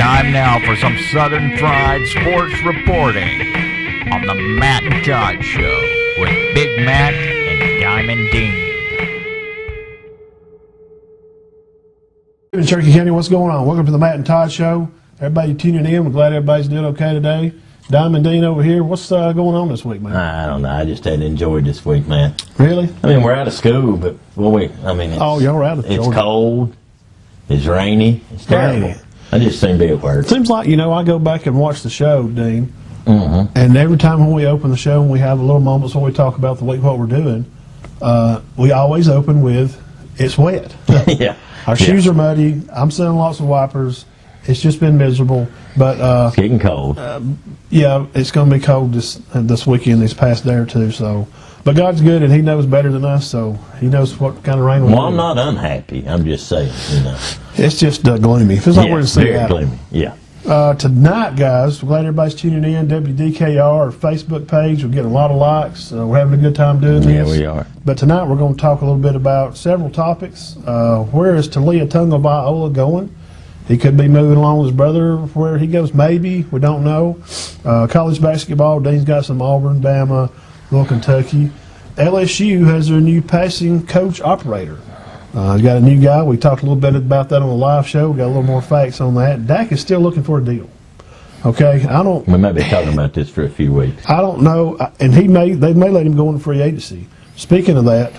Time now for some Southern Fried Sports reporting on the Matt and Todd Show with Big Matt and Diamond Dean. In Cherokee County, what's going on? Welcome to the Matt and Todd Show. Everybody tuning in. We're glad everybody's doing okay today. Diamond Dean over here. What's going on this week, man? I don't know. I just hadn't enjoyed this week, man. Really? I mean, we're out of school, but oh, y'all are out of It's Georgia. Cold. It's rainy. It's terrible. Rainy. I just seem to be at work. Seems like, I go back and watch the show, Dean, Mm-hmm. and every time when we open the show and we have a little moments when we talk about the week, what we're doing, we always open with, it's wet. Yeah. Our shoes are muddy. I'm selling lots of wipers. It's just been miserable. But It's getting cold. yeah, it's going to be cold this weekend, these past day or two. So, but God's good, and He knows better than us, so He knows what kind of rain we're Well, I'm not unhappy. I'm just saying, It's just gloomy. It feels like we're in very Seattle. gloomy. Yeah. Tonight, guys, we're glad everybody's tuning in. WDKR, our Facebook page, we're getting a lot of likes. We're having a good time doing this. Yeah, we are. But tonight we're going to talk a little bit about several topics. Where is Talia Tungavailoa going? He could be moving along with his brother where he goes, maybe. We don't know. College basketball, Dean's got some Auburn, Bama, Little Kentucky. LSU has their new passing coach operator. You got a new guy. We talked a little bit about that on the live show. We got a little more facts on that. Dak is still looking for a deal. Okay, We may be talking about this for a few weeks. I don't know, and they may let him go into free agency. Speaking of that,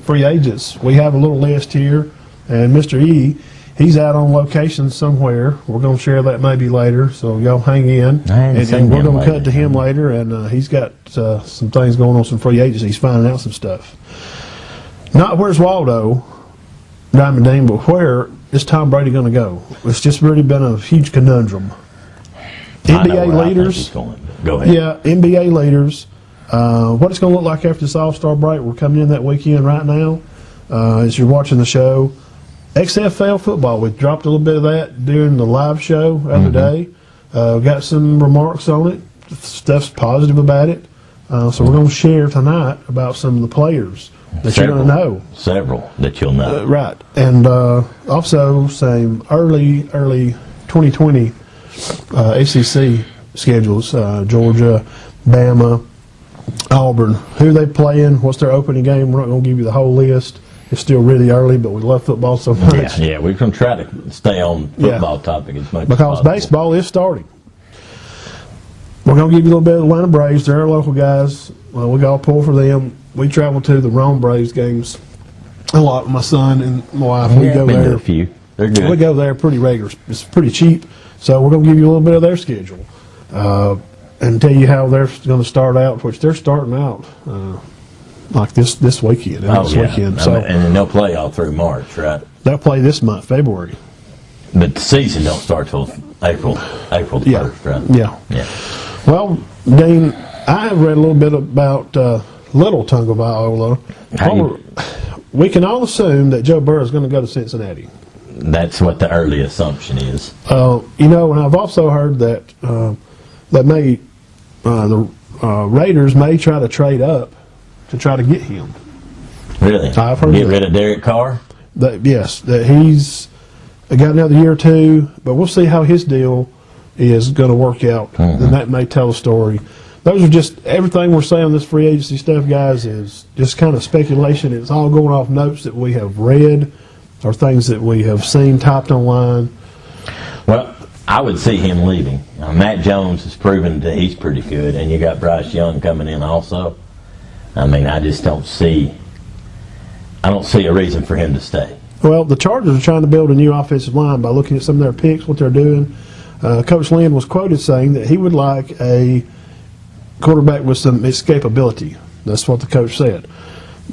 free agents, we have a little list here, and Mr. E, he's out on location somewhere. We're going to share that maybe later, so y'all hang in, and we're going to cut to him later, and he's got some things going on, some free agency. He's finding out some stuff. Not where's Waldo, Diamond Dean, but where is Tom Brady going to go? It's just really been a huge conundrum. NBA leaders. Go ahead. Yeah, NBA leaders. What it's going to look like after this All-Star break. We're coming in that weekend right now. As you're watching the show, XFL football. We dropped a little bit of that during the live show the other day. Got some remarks on it. Stuff's positive about it. So we're going to share tonight about some of the players that you're going to know. Several that you'll know. Right. And also some early 2020 ACC schedules. Georgia, Bama, Auburn. Who they playing, what's their opening game. We're not going to give you the whole list. It's still really early, but we love football so much. Yeah, we're going to try to stay on football topic as much as because possible. baseball is starting. We're going to give you a little bit of the Atlanta Braves. They're our local guys. We got a pull for them. We travel to the Rome Braves games a lot. My son and my wife, we go been there. to a few. They're good. We go there pretty regular. It's pretty cheap, so we're going to give you a little bit of their schedule and tell you how they're going to start out, which they're starting out like this weekend. Weekend. So, and then they'll play all through March, right? They'll play this month, February. But the season don't start till April the 1st, right? Yeah. Well, Dean, I have read a little bit about Little Tungavailoa. We can all assume that Joe Burrow is going to go to Cincinnati. That's what the early assumption is. And I've also heard that the Raiders may try to trade up to try to get him. Really? I've heard Get rid of Derek Carr? Yes, that he's got another year or two, but we'll see how his deal is going to work out, and that may tell a story. Those are just everything we're saying on this free agency stuff, guys, is just kind of speculation. It's all going off notes that we have read or things that we have seen typed online. Well, I would see him leaving. Matt Jones has proven that he's pretty good, and you got Bryce Young coming in also. I mean, I don't see a reason for him to stay. Well, the Chargers are trying to build a new offensive line by looking at some of their picks, what they're doing. Coach Lynn was quoted saying that he would like a quarterback with some escapability. That's what the coach said.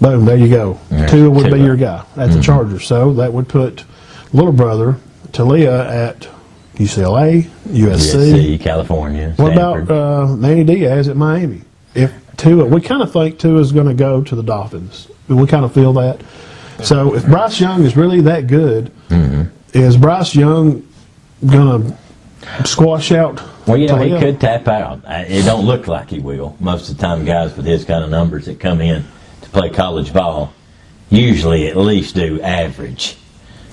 Boom, there you go. Tua would be your guy at the Chargers. So that would put little brother Talia at UCLA, USC, California, What Stanford. about Manny Diaz at Miami? If Tua, we kind of think Tua is going to go to the Dolphins. We kind of feel that. So if Bryce Young is really that good, is Bryce Young going to squash out? Well, he could tap out. It don't look like he will. Most of the time, guys with his kind of numbers that come in to play college ball usually at least do average,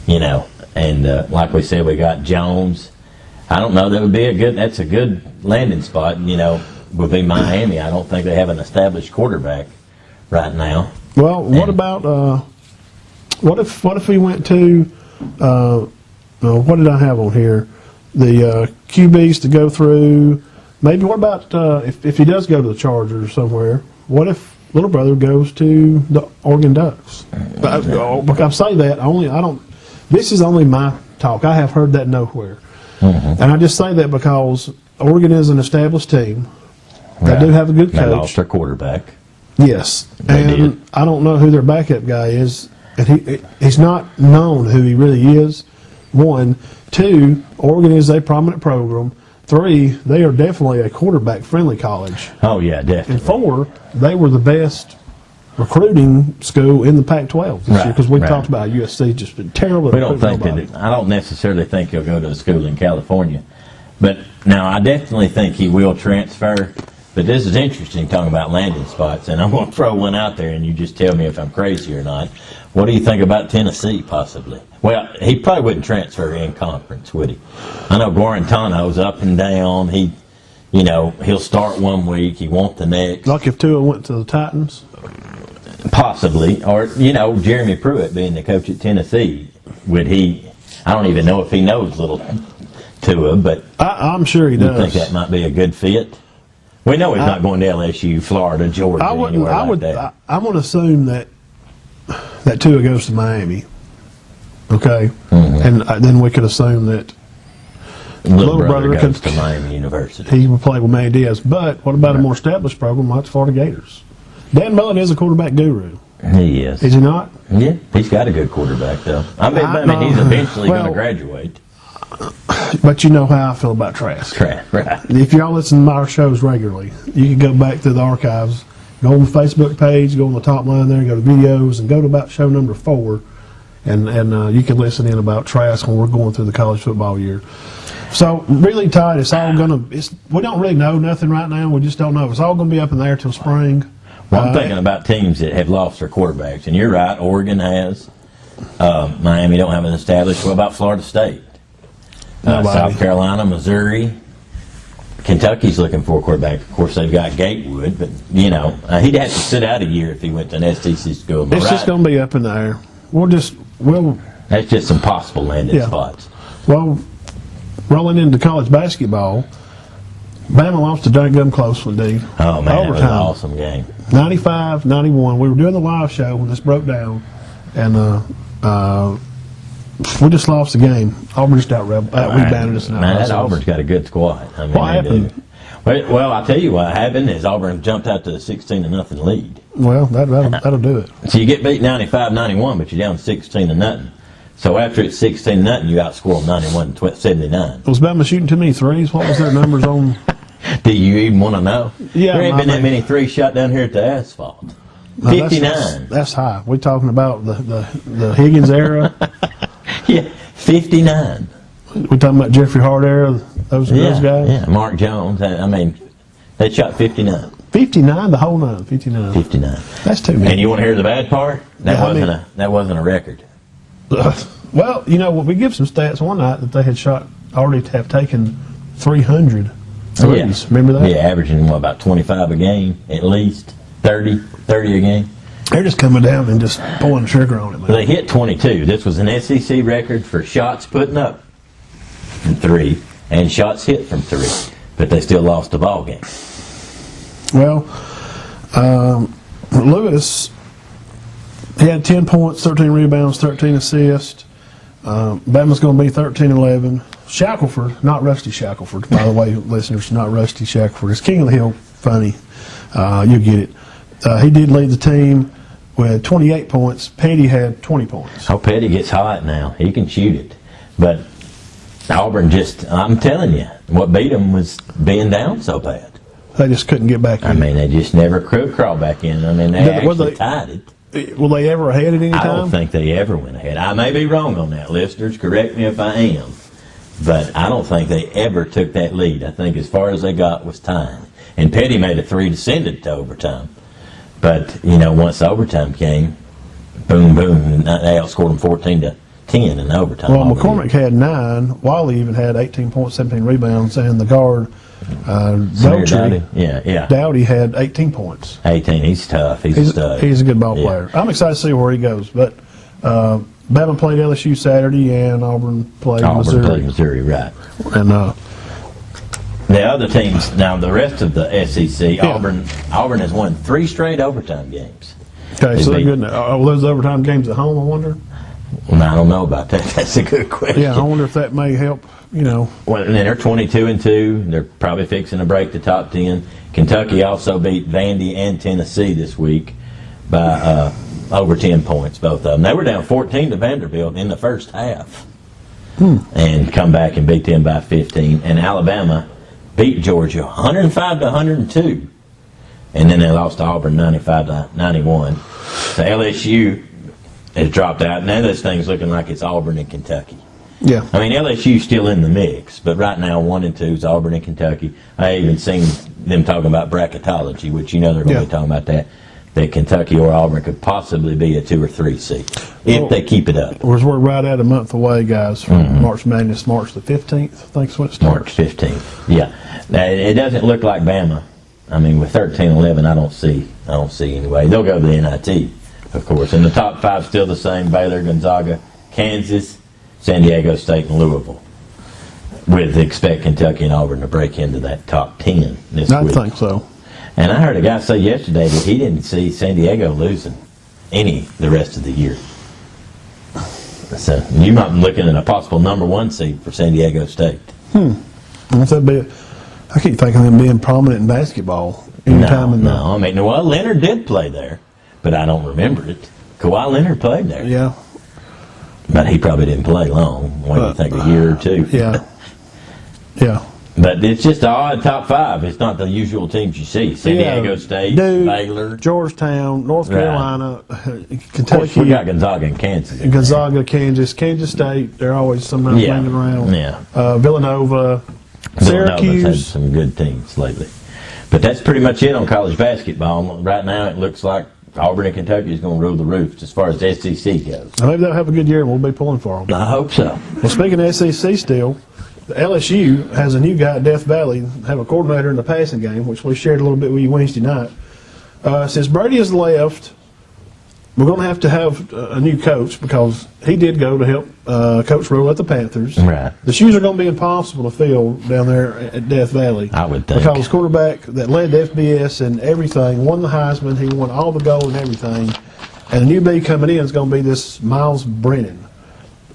And like we said, we got Jones. I don't know. That's a good landing spot. Would be Miami. I don't think they have an established quarterback right now. Well, what about what if we went to what did I have on here? The QBs to go through. Maybe what about if he does go to the Chargers or somewhere? What if little brother goes to the Oregon Ducks? I say that I don't. This is only my talk. I have heard that nowhere, and I just say that because Oregon is an established team. They do have a good coach. They lost their quarterback. Yes, They and did. I don't know who their backup guy is, and he's not known who he really is. 1, 2, Oregon is a prominent program. 3, they are definitely a quarterback-friendly college. Oh yeah, definitely. And 4, they were the best recruiting school in the Pac-12 this year because we talked about USC just been terrible. We don't think that. I don't necessarily think he'll go to a school in California, but now I definitely think he will transfer. But this is interesting, talking about landing spots, and I'm going to throw one out there, and you just tell me if I'm crazy or not. What do you think about Tennessee, possibly? Well, he probably wouldn't transfer in conference, would he? I know Guarantano's up and down. He'll start one week, he won't the next. Like if Tua went to the Titans? Possibly. Or, Jeremy Pruitt being the coach at Tennessee, would he? I don't even know if he knows little Tua, but I'm sure he you does. think that might be a good fit? We know he's not going to LSU, Florida, Georgia, anywhere like that. I'm going to assume that Tua goes to Miami. Okay, and then we could assume that Little brother goes could- to Miami University. he would play with Manny Diaz. But what about a more established program like the Florida Gators? Dan Mullen is a quarterback guru. He is. Is he not? Yeah, he's got a good quarterback, though. I mean he's eventually going to graduate. But you know how I feel about Trask. Right. If y'all listen to our shows regularly, you can go back through the archives, go on the Facebook page, go on the top line there, go to videos, and go to about show number 4, and you can listen in about Trask when we're going through the college football year. So really, Todd, it's all we don't really know nothing right now. We just don't know. It's all going to be up in there till spring. Well, I'm thinking about teams that have lost their quarterbacks, and you're right. Oregon has. Miami don't have an established. What about Florida State? South Carolina, Missouri, Kentucky's looking for a quarterback. Of course, they've got Gatewood, but he'd have to sit out a year if he went to an SEC school. It's just going to be up in the air. That's just some possible landing spots. Well, rolling into college basketball, Bama lost a dang gum close one, dude. Oh man, Overtime. it was an awesome game. 95-91. We were doing the live show when this broke down, and we just lost the game. Auburn just rebounded us. Man, that Auburn's got a good squad. I mean, what happened? Well, I'll tell you what happened is Auburn jumped out to a 16-0 lead. Well, that'll do it. So you get beat 95-91, but you're down 16-0. So after it's 16-0, you outscore them 91-79. Was Bama shooting too many threes? What was their numbers on? Do you even want to know? Yeah, there ain't been that many threes shot down here at the asphalt. No, 59. That's high. We're talking about the Higgins era. Yeah, 59. We're talking about Jeffrey Hart era. Those guys. Yeah, Mark Jones. I mean, they shot 59. 59, the whole nine. 59. 59. That's too many. And you want to hear the bad part? That wasn't a record. Well, we give some stats one night that they had already have taken 300 threes. Yeah. Remember that? Yeah, averaging about 25 a game at least, 30 a game. They're just coming down and just pulling the trigger on it, man. They hit 22. This was an SEC record for shots putting up from 3 and shots hit from 3, but they still lost the ball game. Well, Lewis, he had 10 points, 13 rebounds, 13 assists. Bama's going to be 13-11. Shackelford, not Rusty Shackelford, by the way, listeners, not Rusty Shackelford. It's King of the Hill, funny. You'll get it. He did lead the team with 28 points. Petty had 20 points. Oh, Petty gets hot now. He can shoot it. But Auburn I'm telling you, what beat them was being down so bad. They just couldn't get back in. I mean, they just never could crawl back in. I mean, they actually tied it. Were they ever ahead at any time? I don't think they ever went ahead. I may be wrong on that, listeners. Correct me if I am. But I don't think they ever took that lead. I think as far as they got was tying. And Petty made a 3 to send it to overtime. But, once overtime came, boom, boom, and they outscored them 10 in overtime. Well, McCormick had 9. Wiley even had 18 points, 17 rebounds, and the guard, Dowdy. Yeah. Dowdy had 18 points. 18. He's tough. He's a stud. He's a good ball player. I'm excited to see where he goes. But Bama played LSU Saturday, and Auburn played Missouri. Played Missouri, right. And the other teams, now the rest of the SEC, Auburn has won 3 straight overtime games. okay, so they're good. Are those overtime games at home, I wonder? Well, I don't know about that. That's a good question. Yeah, I wonder if that may help, Well, and then they're 22-2. They're probably fixing to break the top 10. Kentucky also beat Vandy and Tennessee this week by over 10 points, both of them. They were down 14 to Vanderbilt in the first half and come back and beat them by 15. And Alabama beat Georgia 105-102. And then they lost to Auburn 95-91. So LSU has dropped out. Now this thing's looking like it's Auburn and Kentucky. Yeah. I mean, LSU's still in the mix, but right now 1 and 2 is Auburn and Kentucky. I even seen them talking about bracketology, which they're going to be talking about that Kentucky or Auburn could possibly be a 2 or 3 seed if they keep it up. We're right at a month away, guys, from March Madness, March the 15th, I think is when it starts. March 15th, yeah. Now, it doesn't look like Bama. I mean, with 13-11, I don't see anyway. They'll go to the NIT, of course. And the top 5 still the same: Baylor, Gonzaga, Kansas, San Diego State, and Louisville. With expect Kentucky and Auburn to break into that top 10 this week. I think so. And I heard a guy say yesterday that he didn't see San Diego losing any the rest of the year. So you might be looking at a possible number 1 seed for San Diego State. I keep thinking of them being prominent in basketball. No. I mean, well, Leonard did play there, but I don't remember it. Kawhi Leonard played there. Yeah. But he probably didn't play long. What do you think, a year or 2? Yeah. Yeah. But it's just an odd top 5. It's not the usual teams you see. San Diego State, Duke, Baylor, Georgetown, North Carolina, Kentucky. Of course, we got Gonzaga and Kansas. Gonzaga, Kansas State. They're always sometimes hanging around. Yeah. Villanova, Villanova's Syracuse. had some good teams lately. But that's pretty much it on college basketball. Right now, it looks like Auburn and Kentucky is going to rule the roost as far as the SEC goes. Maybe they'll have a good year and we'll be pulling for them. I hope so. Well, speaking of SEC still, the LSU has a new guy at Death Valley, have a coordinator in the passing game, which we shared a little bit with you Wednesday night. Since Brady has left, we're going to have a new coach because he did go to help Coach Rule at the Panthers. Right. The shoes are going to be impossible to fill down there at Death Valley. I would think. Because quarterback that led the FBS and everything, won the Heisman, he won all the gold and everything. And the new B coming in is going to be this Miles Brennan.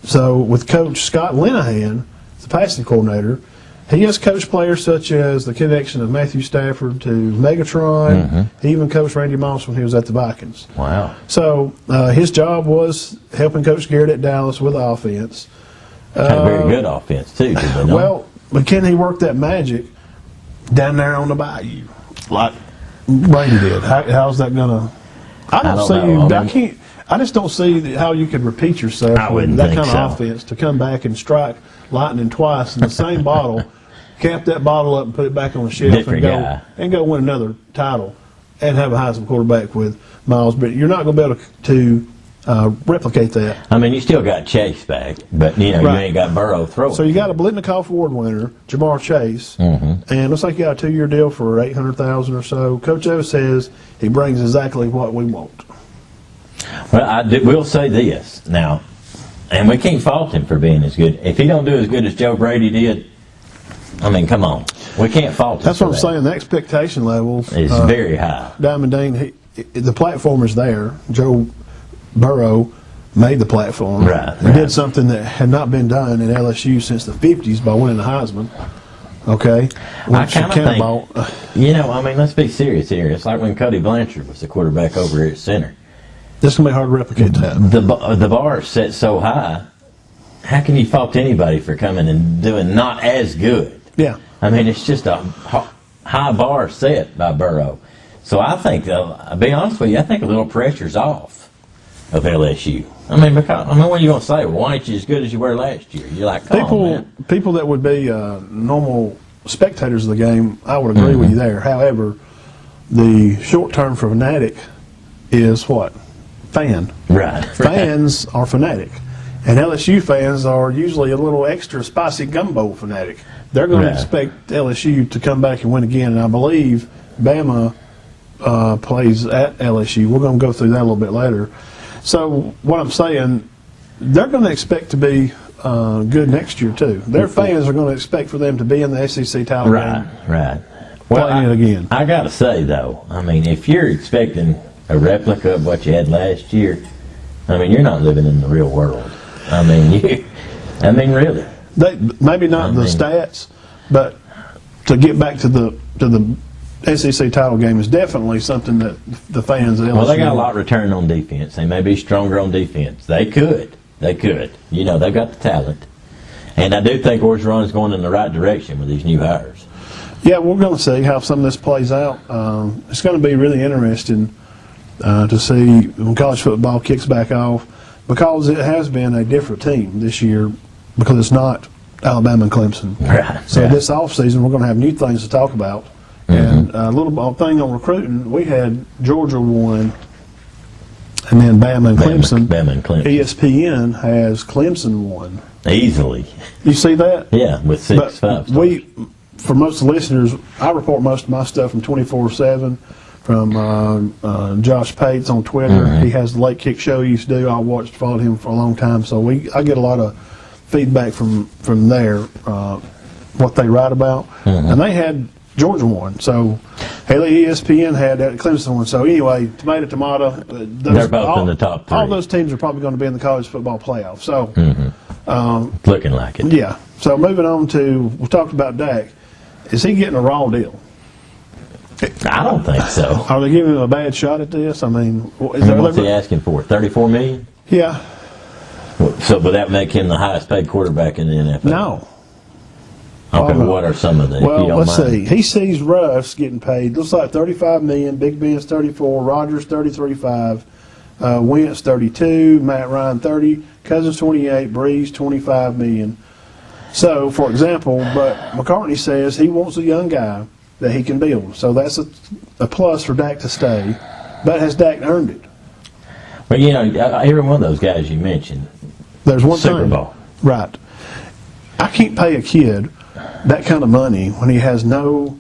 So with Coach Scott Linehan, the passing coordinator, he has coached players such as the connection of Matthew Stafford to Megatron. He even coached Randy Moss when he was at the Vikings. Wow. So his job was helping Coach Garrett at Dallas with the offense. Had a very good offense, too, did they not? Well, but can he work that magic down there on the bayou like Brady did? How's that going to... I don't see... I just don't see how you could repeat yourself with that kind of offense to come back and strike lightning twice in the same bottle, cap that bottle up and put it back on the shelf and go win another title and have a Heisman quarterback with Miles. But you're not going to be able to replicate that. I mean, you still got Chase back, but you ain't got Burrow throwing. So you got a Blitnikoff Award winner, Jamar Chase, and it looks like you got a 2-year deal for $800,000 or so. Coach O says he brings exactly what we want. Well, I will say this now, and we can't fault him for being as good. If he don't do as good as Joe Brady did, I mean, come on, we can't fault him. That's what I'm saying. The expectation level is very high. Diamond Dean, the platform is there. Joe Burrow made the platform. Right. He did something that had not been done in LSU since the 50s by winning the Heisman. Okay. I kind of think, I mean, let's be serious here. It's like when Cody Blanchard was the quarterback over here at center. This is going to be hard to replicate that. The bar is set so high, how can you fault anybody for coming and doing not as good? Yeah. I mean, it's just a high bar set by Burrow. So I think, I'll be honest with you, I think a little pressure's off of LSU. I mean, what are you going to say? Well, why ain't you as good as you were last year? You're like, come on, man. People that would be normal spectators of the game, I would agree with you there. However, the short term for fanatic is what? Fan. Right. Fans are fanatic. And LSU fans are usually a little extra spicy gumbo fanatic. They're going to expect LSU to come back and win again. And I believe Bama plays at LSU. We're going to go through that a little bit later. So what I'm saying, they're going to expect to be good next year too. Their fans are going to expect for them to be in the SEC title game. Right. Well, playing it again. I got to say though, I mean, if you're expecting a replica of what you had last year, I mean, you're not living in the real world. I mean, really. Maybe not the stats, but to get back to the SEC title game is definitely something that the fans at LSU. Well, they got a lot returning on defense. They may be stronger on defense. They could. You know, they've got the talent. And I do think Orgeron's going in the right direction with these new hires. Yeah, we're going to see how some of this plays out. It's going to be really interesting to see when college football kicks back off, because it has been a different team this year because it's not Alabama and Clemson. Right. So this offseason we're going to have new things to talk about. And a little thing on recruiting, we had Georgia won, and then Bama and Clemson. ESPN has Clemson won. Easily. You see that? Yeah, with 6 5 stars. For most of the listeners, I report most of my stuff from 24/7 from Josh Pates on Twitter. He has the Late Kick show he used to do. I followed him for a long time, so I get a lot of feedback from there, what they write about. And they had Georgia won, so ESPN had that Clemson one. So anyway, tomato. They're both in the top 3. All those teams are probably going to be in the college football playoff. So looking like it. Yeah. So moving on to, we talked about Dak. Is he getting a raw deal? I don't think so. Are they giving him a bad shot at this? I mean, what's he asking for? $34 million? Yeah. So would that make him the highest paid quarterback in the NFL? No. Okay, what are some of the? Well, let's see. He sees Russ getting paid. Looks like $35 million. Big Ben's $34. Rodgers $33.5. Wentz $32. Matt Ryan $30. Cousins $28. Breeze $25 million. So, for example, but McCartney says he wants a young guy that he can build. So that's a plus for Dak to stay. But has Dak earned it? Well, you know, every one of those guys you mentioned. There's one Super Bowl. Right. I can't pay a kid that kind of money when he has no.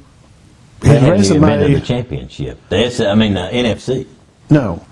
His resume. Been to the championship. The NFC. No.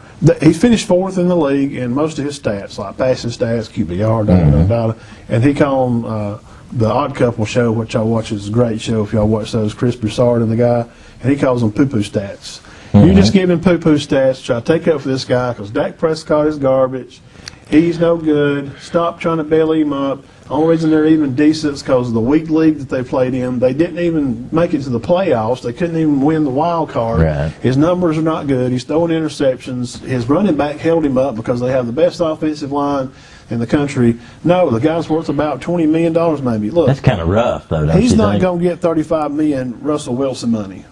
He finished 4th in the league in most of his stats, like passing stats, QBR, and he called him the Odd Couple show, which I watch is a great show if y'all watch those, Chris Broussard and the guy, and he calls them poo-poo stats. You just give him poo-poo stats, try to take up for this guy, because Dak Prescott is garbage. He's no good. Stop trying to belly him up. The only reason they're even decent is because of the weak league that they played in. They didn't even make it to the playoffs. They couldn't even win the wild card. Right. His numbers are not good. He's throwing interceptions. His running back held him up because they have the best offensive line in the country. No, the guy's worth about $20 million maybe. Look, that's kind of rough, though. He's not going to get $35 million Russell Wilson money.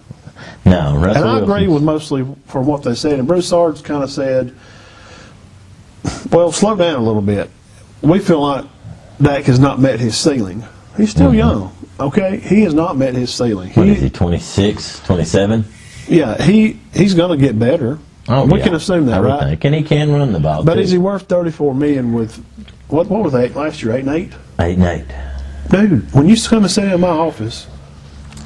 No, Russell And I agree Wilson's with mostly from what they said. And Broussard's kind of said, well, slow down a little bit. We feel like Dak has not met his ceiling. He's still young, okay? He has not met his ceiling. What is he, 26, 27? Yeah, he's going to get better. We can assume that, right? Think. And he can run the ball, but too. Is he worth $34 million with, what were they last year, 8 and 8? 8 and 8. Dude, when you come and sit in my office,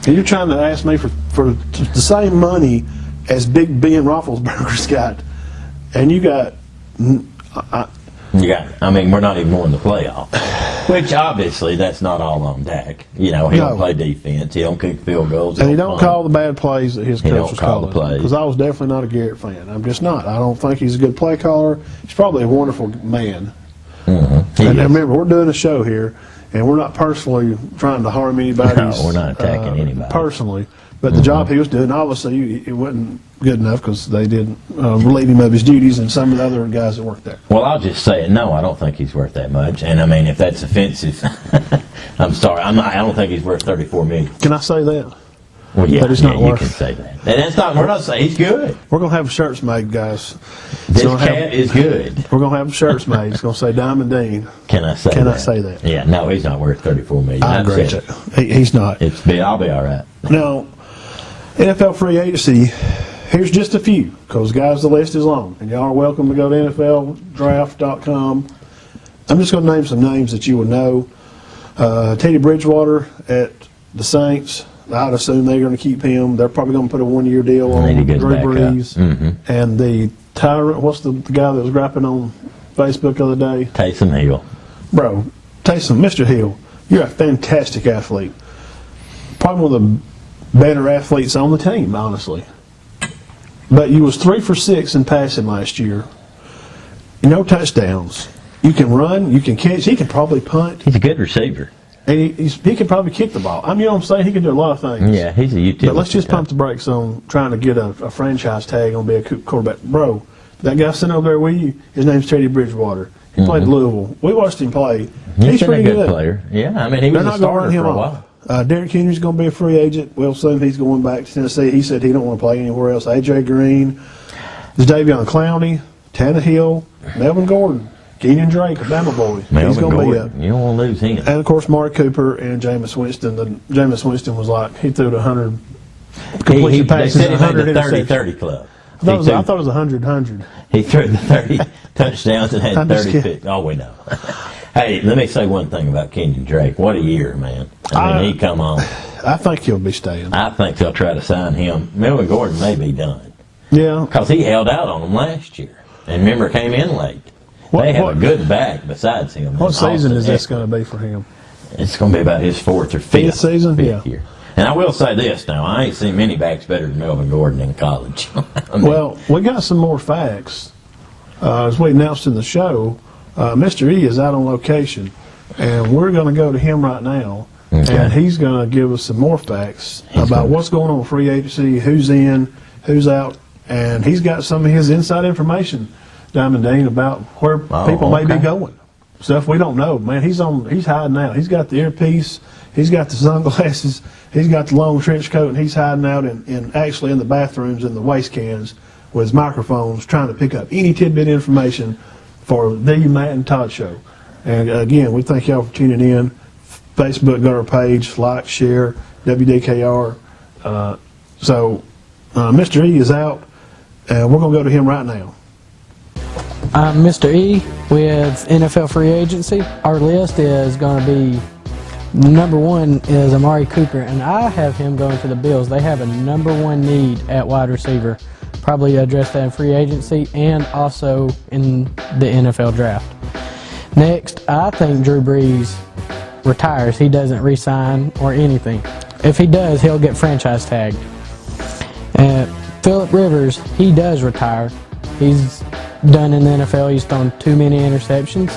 and you're trying to ask me for the same money as Big Ben Roethlisberger's got, and you got... we're not even going to the playoffs. Which, obviously, that's not all on Dak. You know, he don't play defense. He don't kick field goals. And he don't call the bad plays that his coach was calling. He don't call the plays. Because I was definitely not a Garrett fan. I'm just not. I don't think he's a good play caller. He's probably a wonderful man. And remember, we're doing a show here, and we're not personally trying to harm anybody. No, we're not attacking anybody. Personally. But the job he was doing, obviously, it wasn't good enough because they didn't relieve him of his duties and some of the other guys that worked there. Well, I'll just say it. No, I don't think he's worth that much. And, if that's offensive, I'm sorry. I don't think he's worth $34 million. Can I say that? Well, yeah, you can say that. And that's not, we're not saying he's good. We're going to have shirts made, guys. This cat is good. We're going to have shirts made. It's going to say Diamond Dean. Can I say that? Can I say that? Yeah, no, he's not worth $34 million. I agree. He's not. I'll be all right. Now, NFL free agency, here's just a few, because, guys, the list is long. And y'all are welcome to go to NFLdraft.com I'm just going to name some names that you would know. Teddy Bridgewater at the Saints. I'd assume they're going to keep him. They're probably going to put a 1-year deal on Drew Brees. And the Tyrant, what's the guy that was rapping on Facebook the other day? Taysom Hill. Bro, Taysom, Mr. Hill, you're a fantastic athlete. Probably one of the better athletes on the team, honestly. But you was 3 for 6 in passing last year. No touchdowns. You can run, you can catch, he can probably punt. He's a good receiver. And he can probably kick the ball. I mean, you know what I'm saying? He can do a lot of things. Yeah, he's a utility. But let's just pump the brakes on trying to get a franchise tag on being a quarterback. Bro, that guy sitting over there with you, his name's Teddy Bridgewater. He played at Louisville. We watched him play. He's pretty good player. Yeah, I mean, he was a starter for a while. Derrick Henry's going to be a free agent. Well, soon he's going back to Tennessee. He said he don't want to play anywhere else. A.J. Green, Davion Clowney, Tannehill, Melvin Gordon, Keenan Drake, a Bama boy. He's going to be up. You don't want to lose him. And, of course, Mark Cooper and Jameis Winston. Jameis Winston was like, he threw 100 completion passes. They said he made the 30-30 club. I thought it was 100-100. He threw the 30 touchdowns and had 30 picks. Oh, we know. Hey, let me say one thing about Kenyon Drake. What a year, man. I mean, he come on. I think he'll be staying. I think they'll try to sign him. Melvin Gordon may be done. Yeah. Because he held out on them last year. And remember, came in late. They have a good back besides him. What season is this going to be for him? It's going to be about his 4th or 5th season. Fifth year. And I will say this now, I ain't seen many backs better than Melvin Gordon in college. I mean, well, we got some more facts. As we announced in the show, Mr. E is out on location, and we're going to go to him right now, and he's going to give us some more facts about what's going on with free agency, who's in, who's out, and he's got some of his inside information, Diamond Dean, about where people may be going. Stuff we don't know, man. He's hiding out. He's got the earpiece, he's got the sunglasses, he's got the long trench coat, and he's hiding out actually in the bathrooms in the waste cans with his microphones, trying to pick up any tidbit information for the Matt and Todd Show. And again, we thank y'all for tuning in. Facebook, got our page, like, share, WDKR. So Mr. E is out, and we're going to go to him right now. I'm Mr. E with NFL Free Agency. Our list is going to be, number 1 is Amari Cooper, and I have him going to the Bills. They have a number 1 need at wide receiver. Probably address that in free agency and also in the NFL draft. Next, I think Drew Brees retires. He doesn't re-sign or anything. If he does, he'll get franchise tagged. Phillip Rivers, he does retire. He's done in the NFL. He's thrown too many interceptions.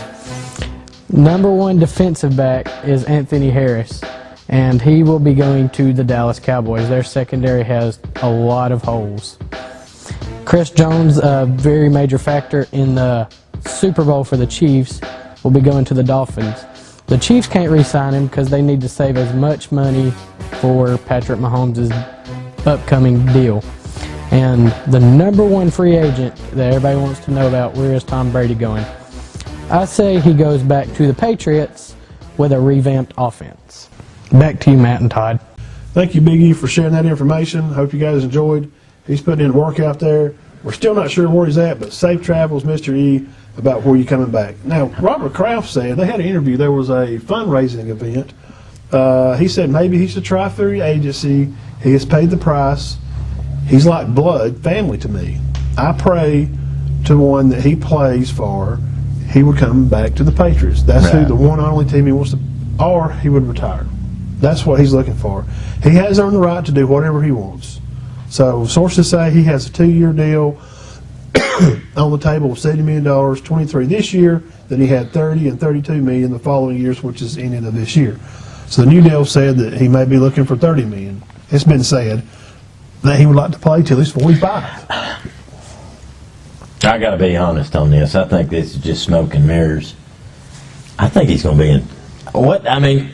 Number 1 defensive back is Anthony Harris, and he will be going to the Dallas Cowboys. Their secondary has a lot of holes. Chris Jones, a very major factor in the Super Bowl for the Chiefs, will be going to the Dolphins. The Chiefs can't re-sign him because they need to save as much money for Patrick Mahomes' upcoming deal. And the number 1 free agent that everybody wants to know about, where is Tom Brady going? I say he goes back to the Patriots with a revamped offense. Back to you, Matt and Todd. Thank you, Big E, for sharing that information. Hope you guys enjoyed. He's putting in work out there. We're still not sure where he's at, but safe travels, Mr. E, about where you're coming back. Now, Robert Kraft said, they had an interview, there was a fundraising event. He said maybe he should try free agency. He has paid the price. He's like blood, family to me. I pray to one that he plays for, he would come back to the Patriots. That's who the one and only team he wants to, or he would retire. That's what he's looking for. He has earned the right to do whatever he wants. So sources say he has a 2-year deal on the table of $70 million, 23 this year. Then he had 30 and 32 million the following years, which is ending of this year. So the new deal said that he may be looking for 30 million. It's been said that he would like to play till he's 45. I got to be honest on this. I think this is just smoke and mirrors. I think he's going to be in. What? I mean,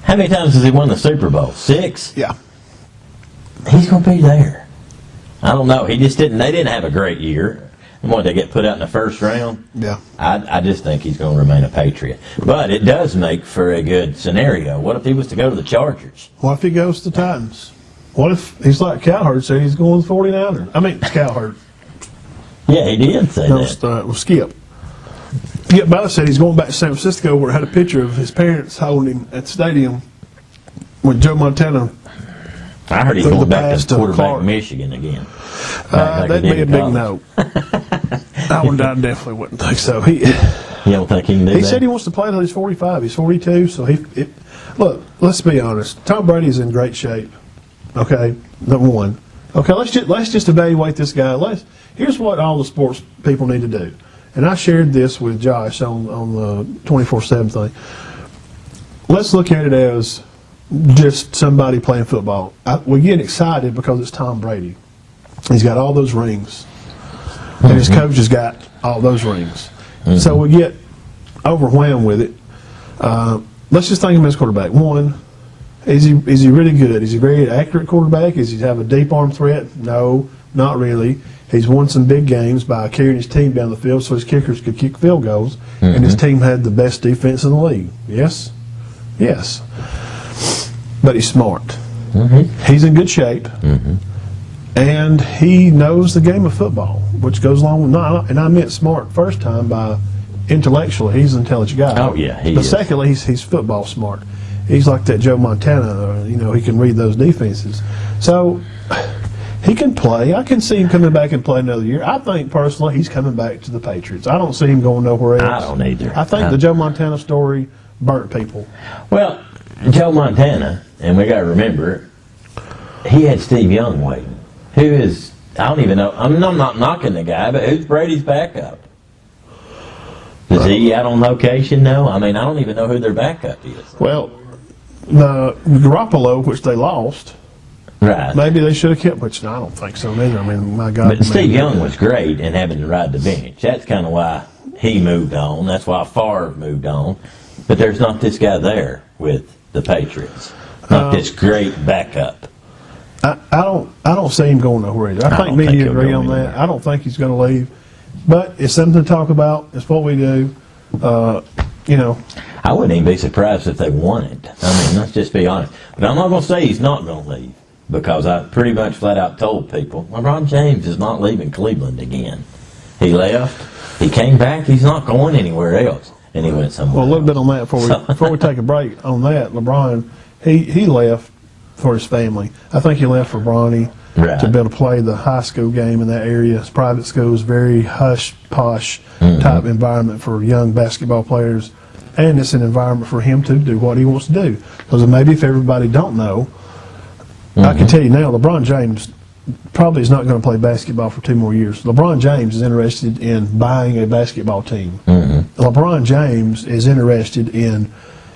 how many times has he won the Super Bowl? 6? Yeah. He's going to be there. I don't know. He just didn't. They didn't have a great year. And what, they get put out in the first round? Yeah. I just think he's going to remain a Patriot. But it does make for a good scenario. What if he was to go to the Chargers? What if he goes to the Titans? What if he's like Cowherd said he's going to the 49ers? I mean, it's Cowherd. Yeah, he did say that. Skip. Yeah, Bella said he's going back to San Francisco where I had a picture of his parents holding him at the stadium with Joe Montana. I heard he's Through going the back pass to to quarterback Clark. Michigan again. That'd be a big no. I definitely wouldn't think so. You don't think he can do that? He said he wants to play until he's 45. He's 42, so look, let's be honest. Tom Brady's in great shape. Okay, number one. Okay, let's just evaluate this guy. Here's what all the sports people need to do. And I shared this with Josh on the 24/7 thing. Let's look at it as just somebody playing football. We get excited because it's Tom Brady. He's got all those rings. And his coach has got all those rings. So we get overwhelmed with it. Let's just think of him as quarterback. One, is he really good? Is he a very accurate quarterback? Does he have a deep arm threat? No, not really. He's won some big games by carrying his team down the field so his kickers could kick field goals, and his team had the best defense in the league. Yes? Yes. But he's smart. He's in good shape. And he knows the game of football, which goes along with, and I meant smart first time by intellectually, he's an intelligent guy. Oh, yeah, he but is. secondly, he's football smart. He's like that Joe Montana, he can read those defenses. So he can play. I can see him coming back and play another year. I think, personally, he's coming back to the Patriots. I don't see him going nowhere else. I don't either. I think the Joe Montana story burnt people. Well, Joe Montana, and we got to remember, he had Steve Young waiting. Who is, I don't even know, I'm not knocking the guy, but who's Brady's backup? Is he out on location now? I mean, I don't even know who their backup is. Well, the Garoppolo, which they lost, Right. maybe they should have kept, which I don't think so either. I mean, my God. But Steve Young was great in having to ride the bench. That's kind of why he moved on. That's why Favre moved on. But there's not this guy there with the Patriots. Not this great backup. I don't see him going nowhere either. I think don't me and think you he'll agree go on that. anywhere. I don't think he's going to leave. But it's something to talk about. It's what we do. I wouldn't even be surprised if they won it. I mean, let's just be honest. But I'm not going to say he's not going to leave, because I pretty much flat out told people, LeBron James is not leaving Cleveland again. He left. He came back. He's not going anywhere else. And he went somewhere Well, a little bit else. on that before we take a break on that. LeBron, he left for his family. I think he left for Bronny Right. to be able to play the high school game in that area. It's private schools, very hush posh type environment for young basketball players, and it's an environment for him to do what he wants to do. Because maybe if everybody don't know, I can tell you now, LeBron James probably is not going to play basketball for 2 more years. LeBron James is interested in buying a basketball team. LeBron James is interested in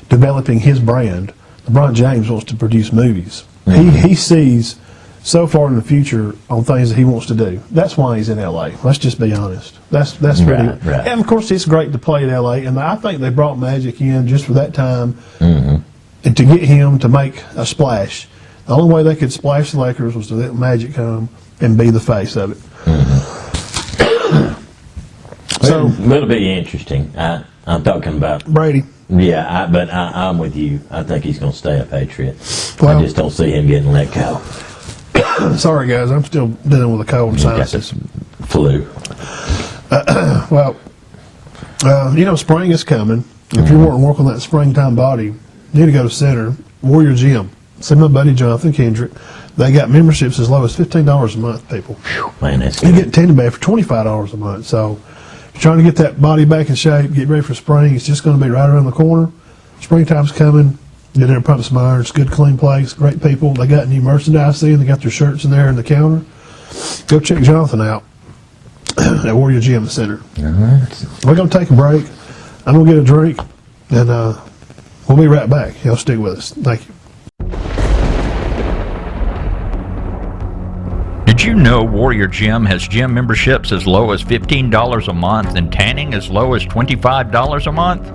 developing his brand. LeBron James wants to produce movies. He sees so far in the future on things that he wants to do. That's why he's in L.A. Let's just be honest. That's really, Right. and of course it's great to play in L.A. And I think they brought Magic in just for that time and to get him to make a splash. The only way they could splash the Lakers was to let Magic come and be the face of it. So it'll be interesting. I'm talking about Brady. Yeah, but I'm with you. I think he's going to stay a Patriot. Well- I just don't see him getting let go. Sorry guys, I'm still dealing with a cold and He's got sinuses. this flu. Well, spring is coming. If you want to work on that springtime body, you need to go to Center, Warrior Gym. See my buddy Jonathan Kendrick. They got memberships as low as $15 a month, people. Man, that's You good. get Tendon Bed for $25 a month. So if you're trying to get that body back in shape, get ready for spring. It's just going to be right around the corner. Springtime's coming. Get there and pump some iron. It's a good, clean place. Great people. They got new merchandise in. They got their shirts in there in the counter. Go check Jonathan out at Warrior Gym Center. All right. We're going to take a break. I'm going to get a drink, and we'll be right back. Y'all stick with us. Thank you. Did you know Warrior Gym has gym memberships as low as $15 a month and tanning as low as $25 a month?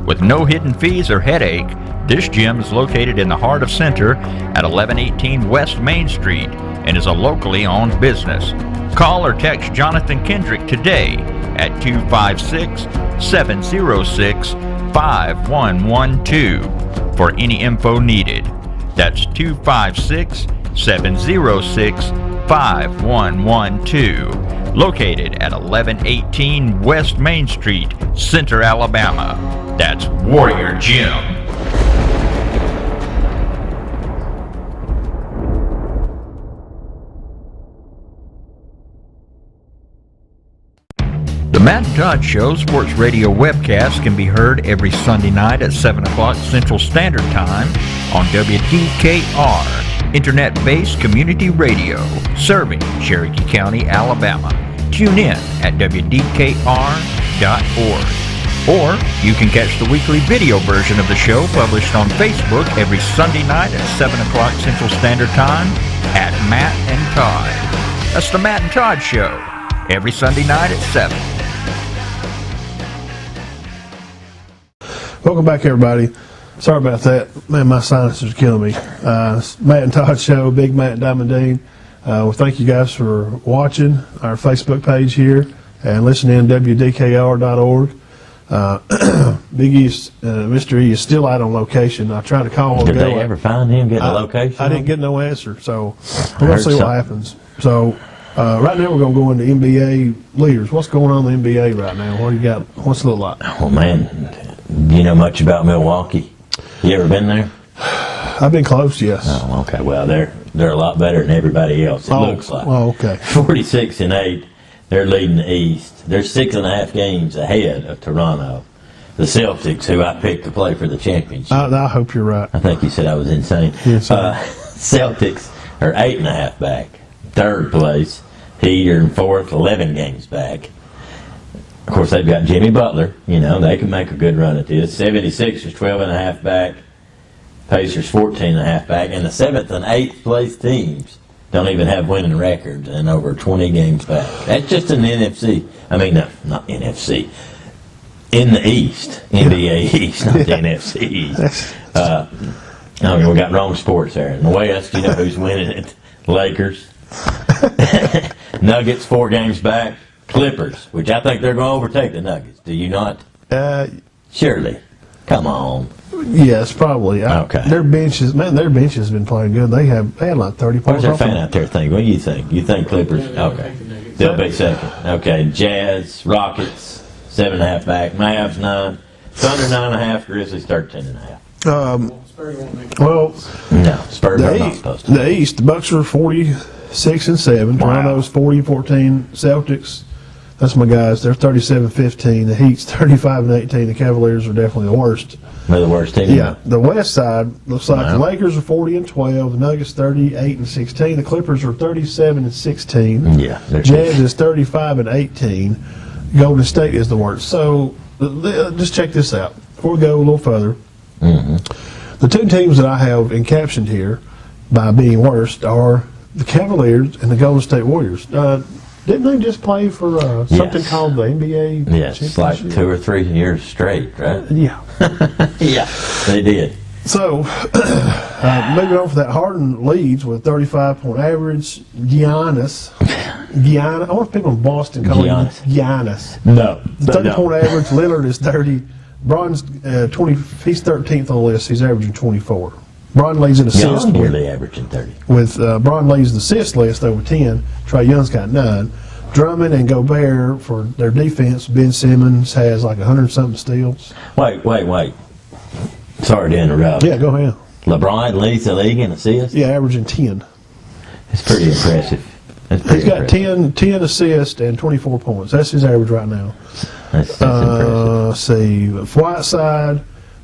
With no hidden fees or headache, this gym is located in the heart of Center at 1118 West Main Street and is a locally owned business. Call or text Jonathan Kendrick today at 256-706-5112 for any info needed. That's 256-706-5112. 5112, located at 1118 West Main Street, Center, Alabama. That's Warrior Gym. The Matt and Todd Show sports radio webcast can be heard every Sunday night at 7 o'clock Central Standard Time on WDKR, internet-based community radio, serving Cherokee County, Alabama. Tune in at WDKR.org. Or you can catch the weekly video version of the show published on Facebook every Sunday night at 7 o'clock Central Standard Time at Matt and Todd. That's the Matt and Todd Show, every Sunday night at 7. Welcome back, everybody. Sorry about that. Man, my sinuses are killing me. Matt and Todd Show, Big Matt and Diamond Dean. Well, thank you guys for watching our Facebook page here and listening to WDKR.org. Big East, Mr. E is still out on location. I tried to call him. Did they ever find him, get a location? I didn't get no answer, so we're going to see what happens. So right now we're going to go into NBA leaders. What's going on in the NBA right now? What do you got? What's it look like? Oh, man. Do you know much about Milwaukee? You ever been there? I've been close, yes. Oh, okay. Well, they're a lot better than everybody else, it looks like. Oh, okay. 46-8. They're leading the East. They're 6.5 games ahead of Toronto. The Celtics, who I picked to play for the championship. I hope you're right. I think you said I was insane. Yes, Celtics are 8.5 back. Third place. Heat are in fourth, 11 games back. Of course, they've got Jimmy Butler. You know, they can make a good run at this. 76ers 12.5 back. Pacers 14.5 back. And the 7th and 8th place teams don't even have winning records and over 20 games back. That's just in the NFC. I mean, no, not NFC. In the East. NBA East, not the NFC East. I mean, we got wrong sports there. In the West, you know who's winning it? Lakers. Nuggets 4 games back. Clippers, which I think they're going to overtake the Nuggets. Do you not? Surely. Come on. Yes, probably. Okay. Their bench has been playing good. They had like 30 points. Where's their fan out there think? What do you think? You think Clippers? Okay. They'll be second. Okay. Jazz, Rockets, 7.5 back. Mavs 9. Thunder 9.5. Grizzlies 13.5. Well, no, Spurs are not supposed to. The East, the Bucks are 46-7. Wow. Toronto's 40-14. Celtics, that's my guys. They're 37-15. The Heat's 35-18. The Cavaliers are definitely the worst. They're the worst team. Yeah. The West side looks like the Lakers are 40-12. The Nuggets 38-16. The Clippers are 37-16. Yeah. Jazz is 35-18. Golden State is the worst. So just check this out. Before we go a little further, the two teams that I have encaptioned here by being worst are the Cavaliers and the Golden State Warriors. Didn't they just play for something called the NBA? Yes, it's like 2 or 3 years straight, right? Yeah. Yeah, they did. So, moving on for that, Harden leads with 35-point average. Giannis. I want people in Boston call him Giannis. No. 30-point average. Lillard is 30. Bron's 20. He's 13th on the list. He's averaging 24. Bron leads in assists. Young averaging 30. With Bron leads the assist list over 10. Trae Young's got 9. Drummond and Gobert for their defense. Ben Simmons has like 100-something steals. Wait. Sorry to interrupt. Yeah, go ahead. LeBron leads the league in assists? Yeah, averaging 10. It's pretty impressive. He's got 10 assists and 24 points. That's his average right now. That's impressive. Let's see. Whiteside,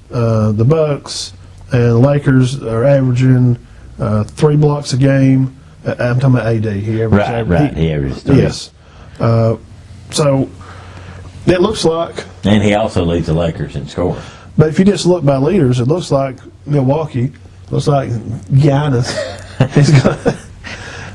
the Bucks, and the Lakers are averaging 3 blocks a game. I'm talking about AD. He averages Right. He averages 3. Yes. So it looks like. And he also leads the Lakers in scoring. But if you just look by leaders, it looks like Milwaukee. Looks like Giannis.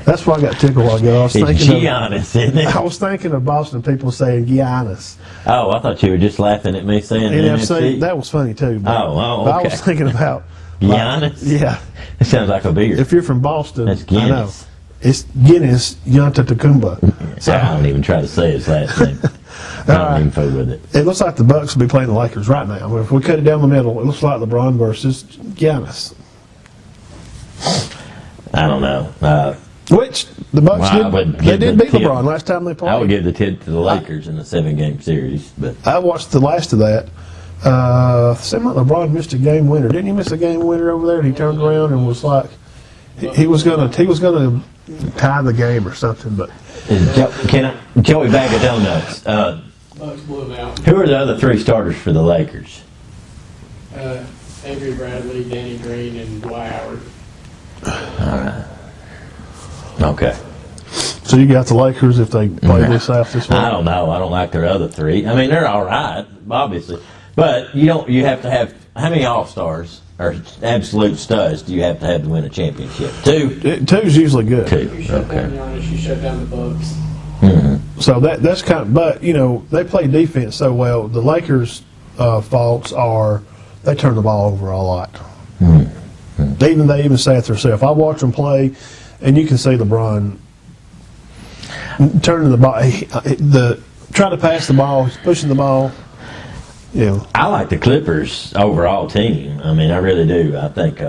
That's why I got tickled while ago. I was thinking Giannis, isn't it? I was thinking of Boston people saying Giannis. Oh, I thought you were just laughing at me saying NFC. That was funny too. But, okay. I was thinking about Giannis. Yeah. It sounds like a beer. If you're from Boston, that's I know. Guinness. It's Guinness Antetokounmpo. So, I don't even try to say his last name. I don't even fool with it. It looks like the Bucks will be playing the Lakers right now. If we cut it down the middle, it looks like LeBron versus Giannis. I don't know. Which the Bucks Well, I would did. They give did the beat tip. LeBron last time they played. I would give the tip to the Lakers in the 7-game series, but I watched the last of that. Seemed like LeBron missed a game winner. Didn't he miss a game winner over there? And he turned around and was like, he was gonna tie the game or something. But Joey Bag of Donuts. Bucks blew him out. Who are the other 3 starters for the Lakers? Avery Bradley, Danny Green, and Dwight Howard. All right. Okay. so you got the Lakers if they play this out this way. I don't know. I don't like their other 3. I mean, they're all right, obviously, but you have to have how many All-Stars or absolute studs do you have to have to win a championship? 2. Two's usually good. 2. You shut down Okay. Giannis, you shut down the Bucks. So that's kind of, but they play defense so well. The Lakers' faults are they turn the ball over a lot. They even say it themselves. I watch them play, and you can see LeBron turning the ball. Trying to pass the ball, he's pushing the ball. I like the Clippers' overall team. I mean, I really do. I think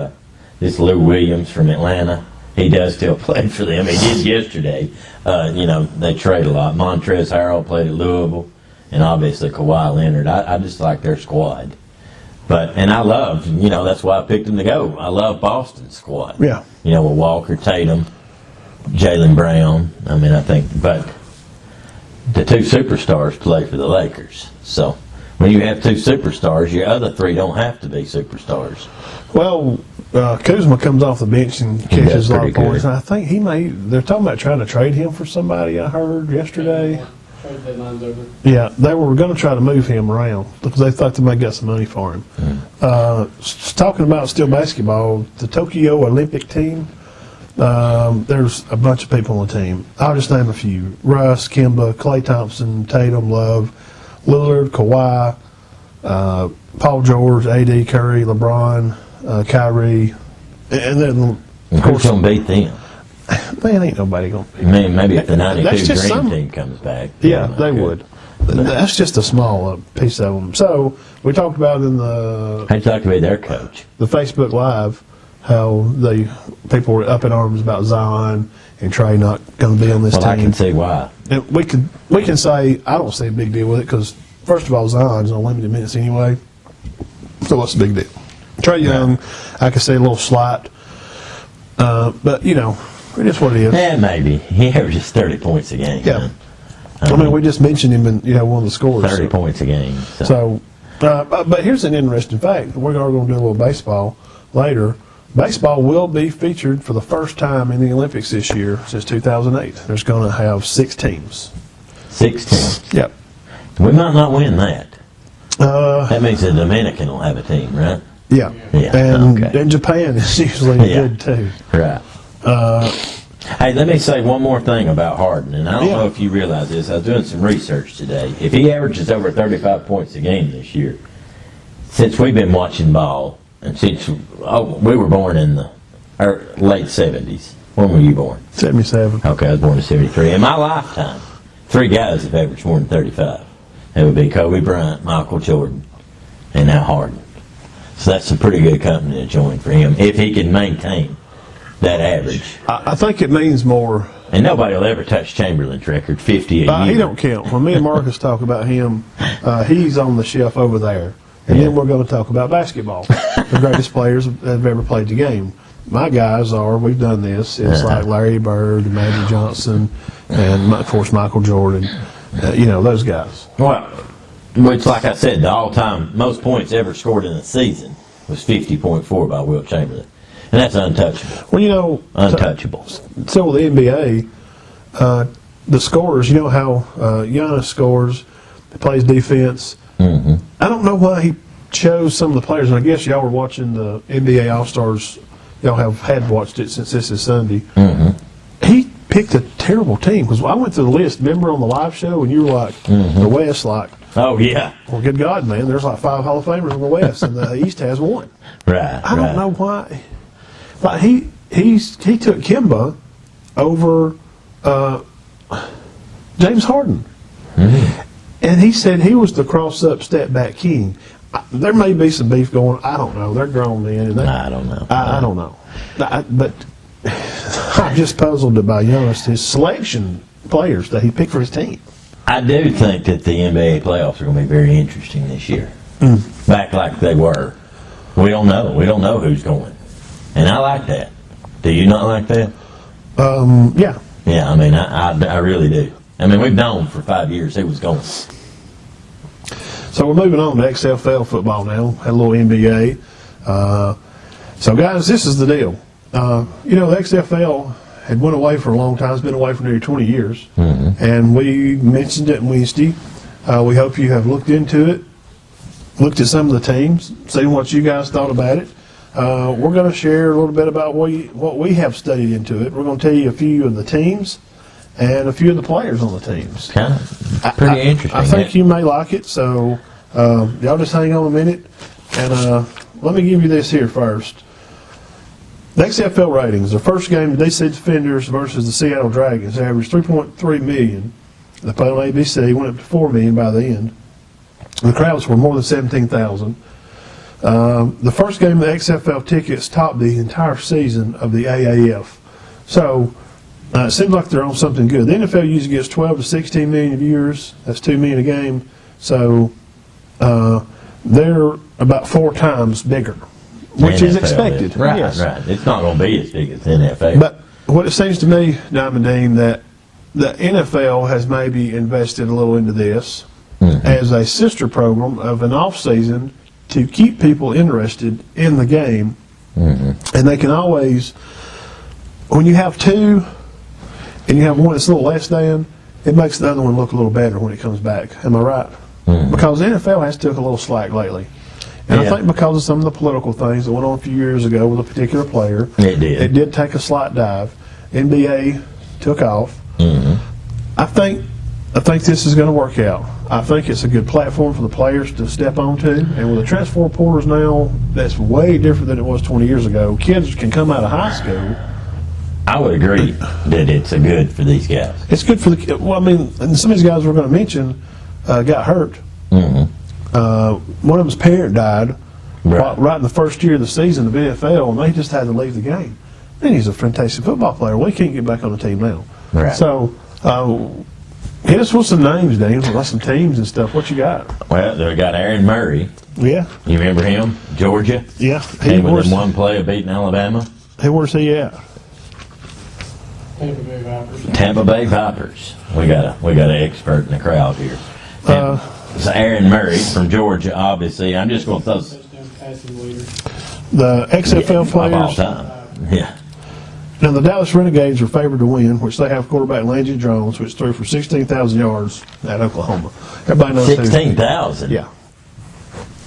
this Lou Williams from Atlanta, he does still play for them. He did yesterday. They trade a lot. Montrezl Harrell played at Louisville, and obviously Kawhi Leonard. I just like their squad. And I love, that's why I picked them to go. I love Boston's squad. Yeah. With Walker, Tatum, Jaylen Brown. I mean, but the 2 superstars play for the Lakers. So when you have 2 superstars, your other 3 don't have to be superstars. Well, Kuzma comes off the bench and catches a lot of pretty points. good. And I think they're talking about trying to trade him for somebody, I heard yesterday. Trade deadline's over. Yeah, they were going to try to move him around because they thought they might get some money for him. Talking about still basketball, the Tokyo Olympic team, there's a bunch of people on the team. I'll just name a few. Russ, Kemba, Klay Thompson, Tatum, Love, Lillard, Kawhi, Paul George, AD, Curry, LeBron, Kyrie, and then, of Who's course, going to beat them? man, ain't nobody going to be. I mean, maybe if the That's 92 just Dream some- Team comes back. Yeah, might they could. would. That's just a small piece of them. So we talked about in the I'd like to be their coach. Facebook Live how people were up in arms about Zion and Trey not going to be on this Well, I team. can see why. And we can say I don't see a big deal with it because first of all Zion's on limited minutes anyway. So what's the big deal? Trey Young, I can see a little slight, but it is what it is. Yeah, maybe. He averages 30 points a game. Yeah. man. I mean, we just mentioned him in one of the scores. 30 points a game. So, but here's an interesting fact. We're going to do a little baseball later. Baseball will be featured for the first time in the Olympics this year since 2008. There's going to have 6 teams. 16. Yep. We might not win that. Uh, That means the Dominican will have a team, right? yeah. Yeah, And okay. Japan is usually Yeah. good too. Right. Hey, let me say one more thing about Harden, and I don't know if you realize this. I was doing some research today. If he averages over 35 points a game this year, since we've been watching ball, and since we were born in the late 70s. When were you born? 77. Okay, I was born in 73. In my lifetime, 3 guys have averaged more than 35. It would be Kobe Bryant, Michael Jordan, and now Harden. So that's some pretty good company to join for him if he can maintain that average. I think it means more. And nobody will ever touch Chamberlain's record, 50 a year. He don't count. When me and Marcus talk about him, he's on the shelf over there. And then we're going to talk about basketball. The greatest players that have ever played the game. My guys we've done this. It's like Larry Bird, Magic Johnson, and, of course, Michael Jordan. Those guys. Well, which, like I said, the all-time most points ever scored in a season was 50.4 by Wilt Chamberlain. And that's untouchable. Well, Untouchable. So with the NBA, the scorers, how Giannis scores, he plays defense. Mm-hmm. I don't know why he chose some of the players, and I guess y'all were watching the NBA All-Stars. Y'all had watched it since this is Sunday. Mm-hmm. He picked a terrible team because I went through the list. Remember on the live show, and you were like, the West, like, Oh, yeah. well, good God, man, there's like 5 Hall of Famers in the West, and the East has 1. Right. I don't know why. Like he took Kemba over James Harden, and he said he was the cross-up step-back king. There may be some beef going. I don't know. They're grown men, and I don't know. I don't know. But I'm just puzzled by Giannis, his selection players that he picked for his team. I do think that the NBA playoffs are going to be very interesting this year. Back like they were. We don't know. We don't know who's going. And I like that. Do you not like that? Yeah. Yeah, I mean, I really do. I mean, we've known for 5 years who was going. So we're moving on to XFL football now. Had a little NBA. So guys, this is the deal. You know, the XFL had went away for a long time. It's been away for nearly 20 years. And we mentioned it Wednesday. We hope you have looked into it, looked at some of the teams, seen what you guys thought about it. We're going to share a little bit about what we have studied into it. We're going to tell you a few of the teams and a few of the players on the teams. Kind of pretty interesting. I think you may like it, so y'all just hang on a minute. And let me give you this here first. The XFL ratings, the first game, the DC Defenders versus the Seattle Dragons, averaged 3.3 million. They played on ABC, went up to 4 million by the end. The crowds were more than 17,000. The first game of the XFL tickets topped the entire season of the AAF. So it seems like they're on something good. The NFL usually gets 12 to 16 million viewers. That's 2 million a game. So they're about 4 times bigger, which is NFL expected. Right, Yes. right. It's not going to be as big as the NFL. But what it seems to me, Diamond Dean, that the NFL has maybe invested a little into this as a sister program of an off season to keep people interested in the game. And they can always, when you have 2 and you have one that's a little less than, it makes the other one look a little better when it comes back. Am I right? Because the NFL has took a little slack lately. And I think because of some of the political things that went on a few years ago with a particular player, it did take a slight dive. NBA took off. I think this is going to work out. I think it's a good platform for the players to step onto. And with the transfer portals now, that's way different than it was 20 years ago. Kids can come out of high school. I would agree that it's a good for these guys. It's good for the kids. Well, I mean, and some of these guys we're going to mention got hurt. One of them's parent died right in the first year of the season of NFL, and they just had to leave the game. And he's a fantastic football player. We can't get back on the team now. Right. So, hit us with some names, Dan, like some teams and stuff. What you got? Well, they got Aaron Murray. Yeah. You remember him? Georgia. Yeah. Came within one play of beating Alabama. Hey, where's he at? Tampa Bay Vipers. Tampa Bay Vipers. We got an expert in the crowd here. So Aaron Murray from Georgia, obviously. I'm just going to throw Touchdown passing leader. The XFL of all players. time. Yeah. Now, the Dallas Renegades are favored to win, which they have quarterback Landry Jones, which threw for 16,000 yards at Oklahoma. Everybody knows 16,000. Yeah.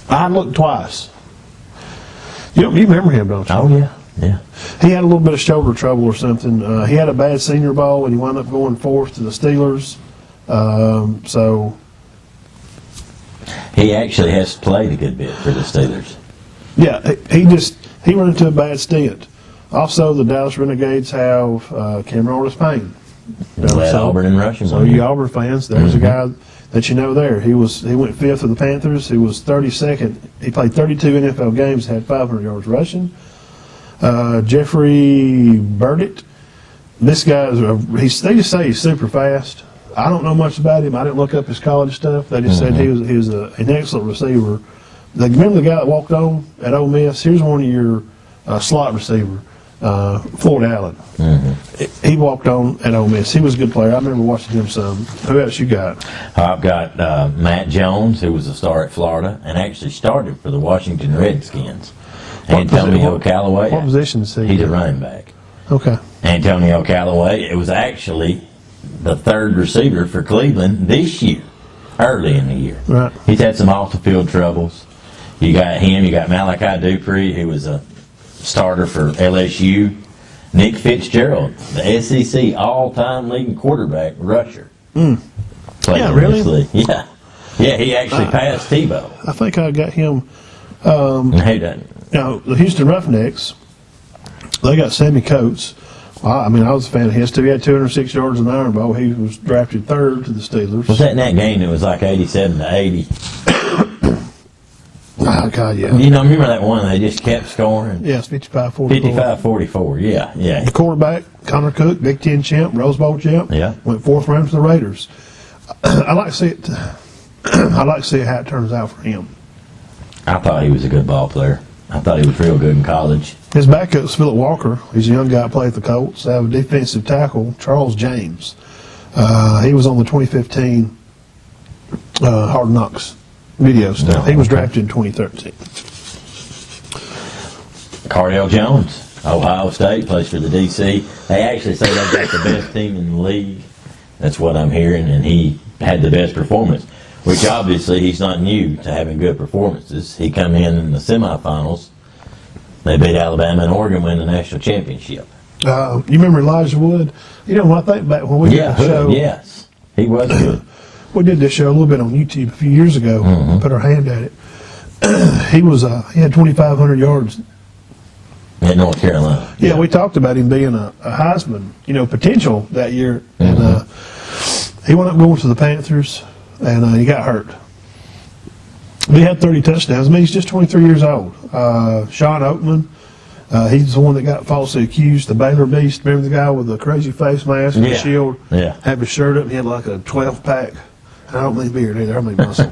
I looked twice. You remember him, don't you? Oh yeah. Yeah. He had a little bit of shoulder trouble or something. He had a bad Senior Bowl, and he wound up going 4th to the Steelers. So He actually has played a good bit for the Steelers. yeah, he run into a bad stint. Also, the Dallas Renegades have Cameron Otis Payne. Led Auburn and rushing. So you Auburn fans, there's a guy that you know there. He went 5th for the Panthers. He was 32nd. He played 32 NFL games, had 500 yards rushing. Jeffrey Burdett. This guy they just say he's super fast. I don't know much about him. I didn't look up his college stuff. They just said he was an excellent receiver. Remember the guy that walked on at Ole Miss? Here's one of your slot receiver, Floyd Allen. He walked on at Ole Miss. He was a good player. I remember watching him some. Who else you got? I've got Matt Jones, who was a star at Florida and actually started for the Washington Redskins. Antonio Callaway. What position is he? He's a running back. Okay. Antonio Callaway. It was actually the 3rd receiver for Cleveland this year, early in the year. Right. He's had some off-the-field troubles. You got him. You got Malachi Dupree, who was a starter for LSU. Nick Fitzgerald, the SEC all-time leading quarterback rusher. Played Yeah, in really? this league. Yeah. Yeah, he actually passed Tebow. I think I got him. Who doesn't? Now, the Houston Roughnecks, they got Sammy Coates. Well, I mean, I was a fan of his, too. He had 206 yards in the Iron Bowl. He was drafted 3rd to the Steelers. Was that in that game that was like 87 to 80? Oh, God, yeah. You know, remember that one they just kept scoring? Yeah, it's 55-44. 55-44, yeah. The quarterback, Connor Cook, Big Ten champ, Rose Bowl champ. Yeah. Went 4th round for the Raiders. I like to see it. I like to see how it turns out for him. I thought he was a good ball player. I thought he was real good in college. His backup is Philip Walker. He's a young guy who played at the Colts. They have a defensive tackle, Charles James. He was on the 2015 Hard Knocks video stuff. He was drafted in 2013. Cardell Jones, Ohio State, plays for the DC. They actually say they've got the best team in the league. That's what I'm hearing, and he had the best performance, which obviously he's not new to having good performances. He come in the semifinals. They beat Alabama and Oregon, win the national championship. You remember Elijah Wood? You know, when I think back when we did the show. Yes, he was good. We did this show a little bit on YouTube a few years ago. Put our hand at it. He had 2,500 yards In North Carolina. Yeah, we talked about him being a Heisman, potential that year, and he wound up going to the Panthers, and he got hurt. He had 30 touchdowns. I mean, he's just 23 years old. Sean Oakman, he's the one that got falsely accused, the Baylor Beast. Remember the guy with the crazy face mask and the shield? Yeah. Had his shirt up, and he had like a 12-pack. I don't mean beard either. I mean muscle.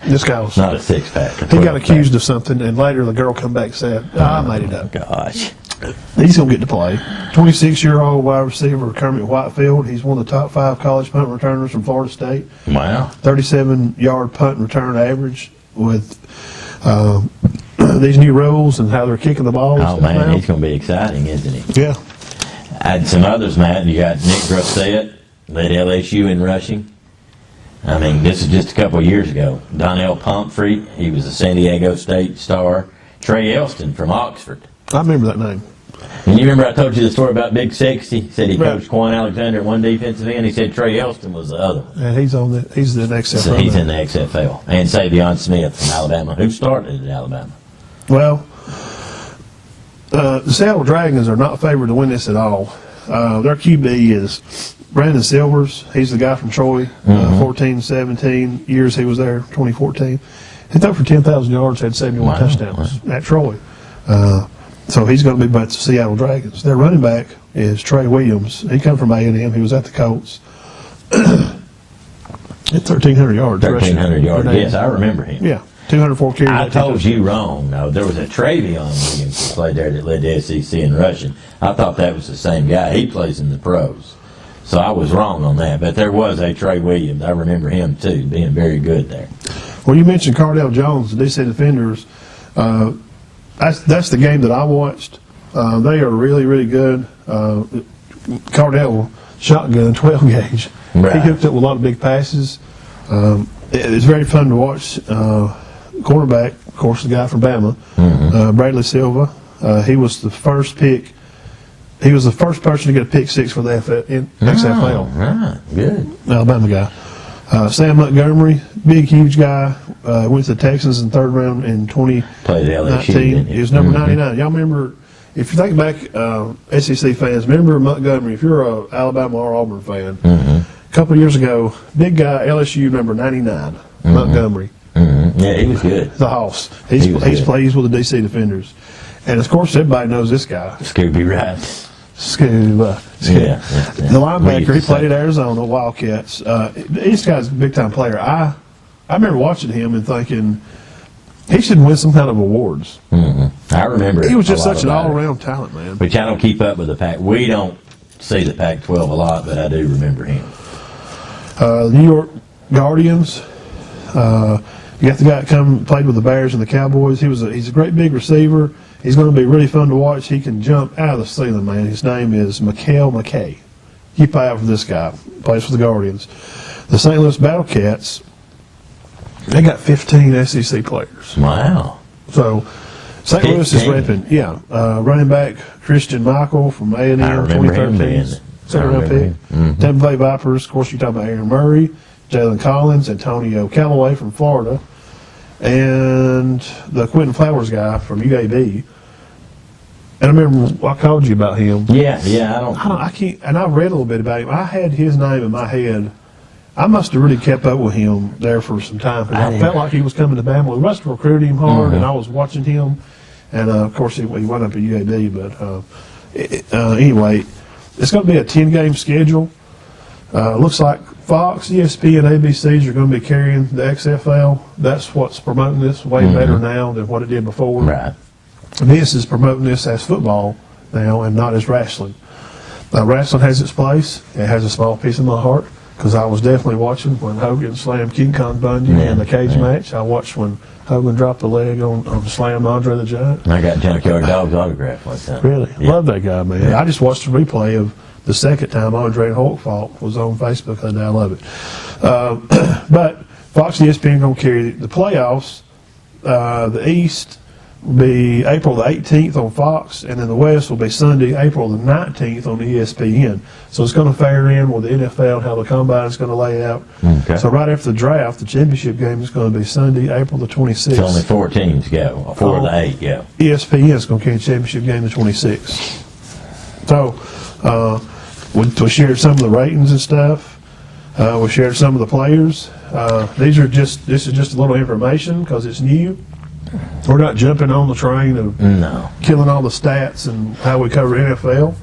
This guy was Not a 6-pack. He got accused of something, and later the girl come back and said, I made it up. Gosh. He's going to get to play. 26-year-old wide receiver Kermit Whitefield. He's one of the top 5 college punt returners from Florida State. Wow. 37-yard punt return average with these new rules and how they're kicking the ball. Oh, man, he's going to be exciting, isn't he? Yeah. I had some others, Matt. You got Nick Grosset, led LSU in rushing. I mean, this is just a couple of years ago. Donnell Pumphrey, he was a San Diego State star. Trey Elston from Oxford. I remember that name. And you remember I told you the story about Big Sexy? He said he Right. coached Quan Alexander at one defensive end. He said Trey Elston was the other one. And he's the next So he's in the XFL. And Savion Smith from Alabama, who started at Alabama. Well, the Seattle Dragons are not favored to win this at all. Their QB is Brandon Silvers. He's the guy from Troy. 14, 17 years he was there, 2014. He threw for 10,000 yards, had 71 touchdowns at Troy. So he's going to be about the Seattle Dragons. Their running back is Trey Williams. He come from A&M. He was at the Colts. At 1,300 yards. 1,300 yards. Yes, I remember him. Yeah, 204 carries. I told you wrong. No, there was a Travion Williams who played there that led the SEC in rushing. I thought that was the same guy. He plays in the pros. So I was wrong on that. But there was a Trey Williams. I remember him, too, being very good there. Well, you mentioned Cardell Jones, the DC Defenders. That's the game that I watched. They are really, really good. Cardell shotgun, 12 gauge. Right. He hooked up with a lot of big passes. It's very fun to watch. Quarterback, of course, the guy from Bama, Bradley Silva. He was the first pick. He was the first person to get a pick 6 for the XFL. Right, good. Alabama guy. Sam Montgomery, big, huge guy. Went to the Texans in 3rd round in Played at LSU, 2019. didn't He was number 99. Y'all remember, if you think back, SEC fans, remember Montgomery, if you're a Alabama or Auburn fan, a couple of years ago, big guy, LSU number 99, Montgomery. Yeah, he was good. The Hoss. He's plays with the DC Defenders. And, of course, everybody knows this guy. Scooby Wright. Scuba. Yeah. The linebacker, he played at Arizona Wildcats. This guy's a big-time player. I remember watching him and thinking he should win some kind of awards. I remember He was just a lot such an about it. all-around talent, man. Which I don't keep up with the Pac. We don't see the Pac-12 a lot, but I do remember him. New York Guardians. You got the guy that played with the Bears and the Cowboys. He's a great big receiver. He's going to be really fun to watch. He can jump out of the ceiling, man. His name is Mikael McKay. Keep an eye out for this guy. Plays for the Guardians. The St. Louis Battle Cats, they got 15 SEC players. Wow. So St. Louis is 15. repping. Running back Christian Michael from A&M, I remember him 2013. being Second round pick. Tampa Bay Vipers, of course, you're talking about Aaron Murray, Jalen Collins, Antonio Callaway from Florida, and the Quentin Flowers guy from UAB. And I remember I called you about him. Yeah, I can't, and I've read a little bit about him. I had his name in my head I must have really kept up with him there for some time. 'Cause I did. felt like he was coming to Bama. We must have recruited him hard, and I was watching him. And of course, he went up at UAB. But anyway, it's going to be a 10-game schedule. Looks like Fox, ESPN, and ABCs are going to be carrying the XFL. That's what's promoting this way better now than what it did before. Right. And this is promoting this as football now and not as wrestling. Wrestling has its place. It has a small piece of my heart because I was definitely watching when Hogan slammed King Kong Bundy in the cage match. I watched when Hogan dropped the leg on slam Andre the Giant. I got Junkyard Dog's autograph one time. Really? Yeah. Love that guy, man. I just watched a replay of the second time Andre and Hulk fought. Was on Facebook. I love it. But Fox and ESPN going to carry the playoffs. The East will be April the 18th on Fox, and then the West will be Sunday, April the 19th on ESPN. So it's going to fare in with the NFL, how the combine is going to lay out. Okay. So right after the draft, the championship game is going to be Sunday, April the 26th. It's only 4 teams go, or 4 of the 8 go. ESPN is going to carry the championship game the 26th. So we shared some of the ratings and stuff. We shared some of the players. This is just a little information because it's new. We're not jumping on the train of killing all the stats and how we cover NFL,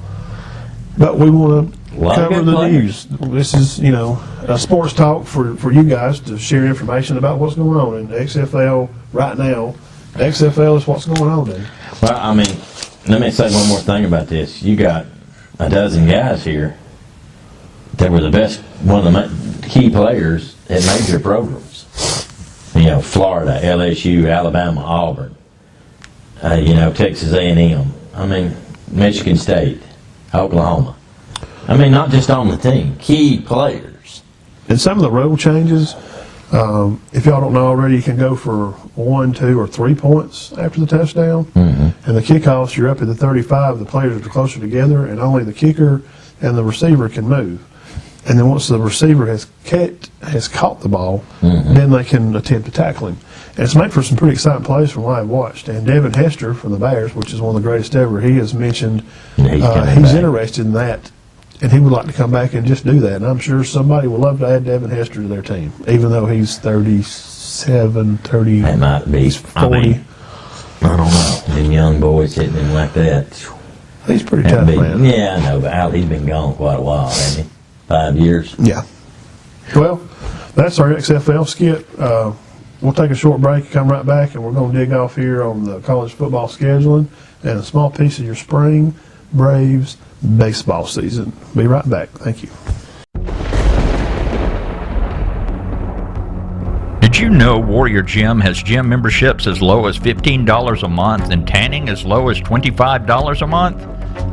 but we want to cover the news. This is, a sports talk for you guys to share information about what's going on in the XFL right now. The XFL is what's going on there. Well, I mean, let me say one more thing about this. You got a dozen guys here that were one of the key players at major programs. Florida, LSU, Alabama, Auburn, Texas A&M. I mean, Michigan State, Oklahoma. I mean, not just on the team, key players. And some of the rule changes, if y'all don't know already, you can go for 1, 2, or 3 points after the touchdown. Mm-hmm. And the kickoffs, you're up at the 35. The players are closer together, and only the kicker and the receiver can move. And then once the receiver has caught the ball, then they can attempt to tackle him. And it's made for some pretty exciting plays from what I've watched. And Devin Hester from the Bears, which is one of the greatest ever, he has mentioned he's interested in that, and he would like to come back and just do that. And I'm sure somebody would love to add Devin Hester to their team, even though he's 37, 30, that might be 40. I don't know. Them young boys hitting him like that. He's pretty tough, man. Yeah, I know, but Al, he's been gone quite a while, hasn't he? 5 years. Yeah. Well, that's our XFL skit. We'll take a short break, come right back, and we're going to dig off here on the college football scheduling and a small piece of your spring Braves baseball season. Be right back. Thank you. Did you know Warrior Gym has gym memberships as low as $15 a month and tanning as low as $25 a month?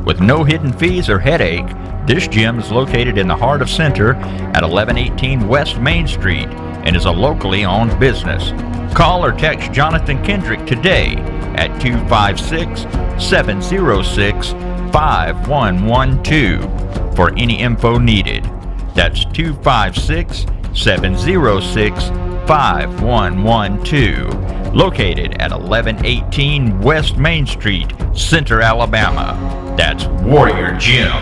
With no hidden fees or headache, this gym is located in the heart of Center at 1118 West Main Street and is a locally owned business. Call or text Jonathan Kendrick today at 256-706-5112 for any info needed. That's 256-706-5112. Located at 1118 West Main Street, Center, Alabama. That's Warrior Gym.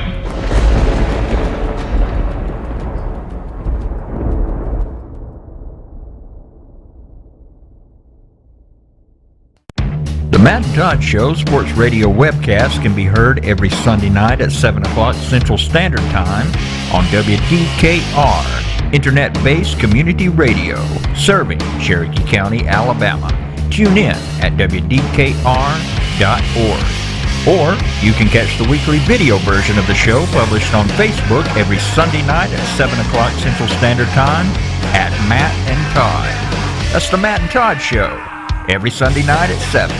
The Matt and Todd Show sports radio webcast can be heard every Sunday night at 7 o'clock Central Standard Time on WDKR, internet-based community radio, serving Cherokee County, Alabama. Tune in at WDKR.org. Or you can catch the weekly video version of the show published on Facebook every Sunday night at 7 o'clock Central Standard Time at Matt and Todd. That's the Matt and Todd Show, every Sunday night at 7.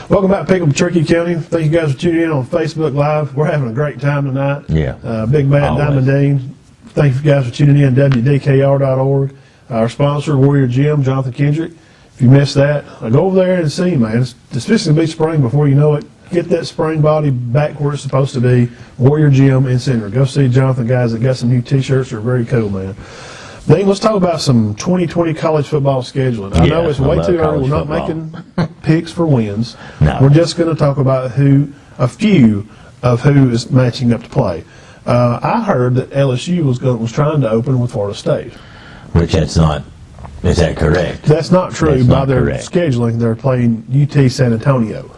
Welcome back to Pick Up Cherokee County. Thank you guys for tuning in on Facebook Live. We're having a great time tonight. Yeah. Big Matt, Always. Diamond Dean. Thank you guys for tuning in, WDKR.org. Our sponsor, Warrior Gym, Jonathan Kendrick. If you missed that, go over there and see, man. It's fixing to be spring before you know it. Get that spring body back where it's supposed to be. Warrior Gym in Center. Go see Jonathan, guys. That got some new T-shirts. They're very cool, man. Dean, let's talk about some 2020 college football scheduling. I know it's way too early. We're not making picks for wins. No. We're just going to talk about a few of who is matching up to play. I heard that LSU was trying to open with Florida State. Which that's not. Is that correct? That's not true. That's By not their correct. scheduling, they're playing UT San Antonio.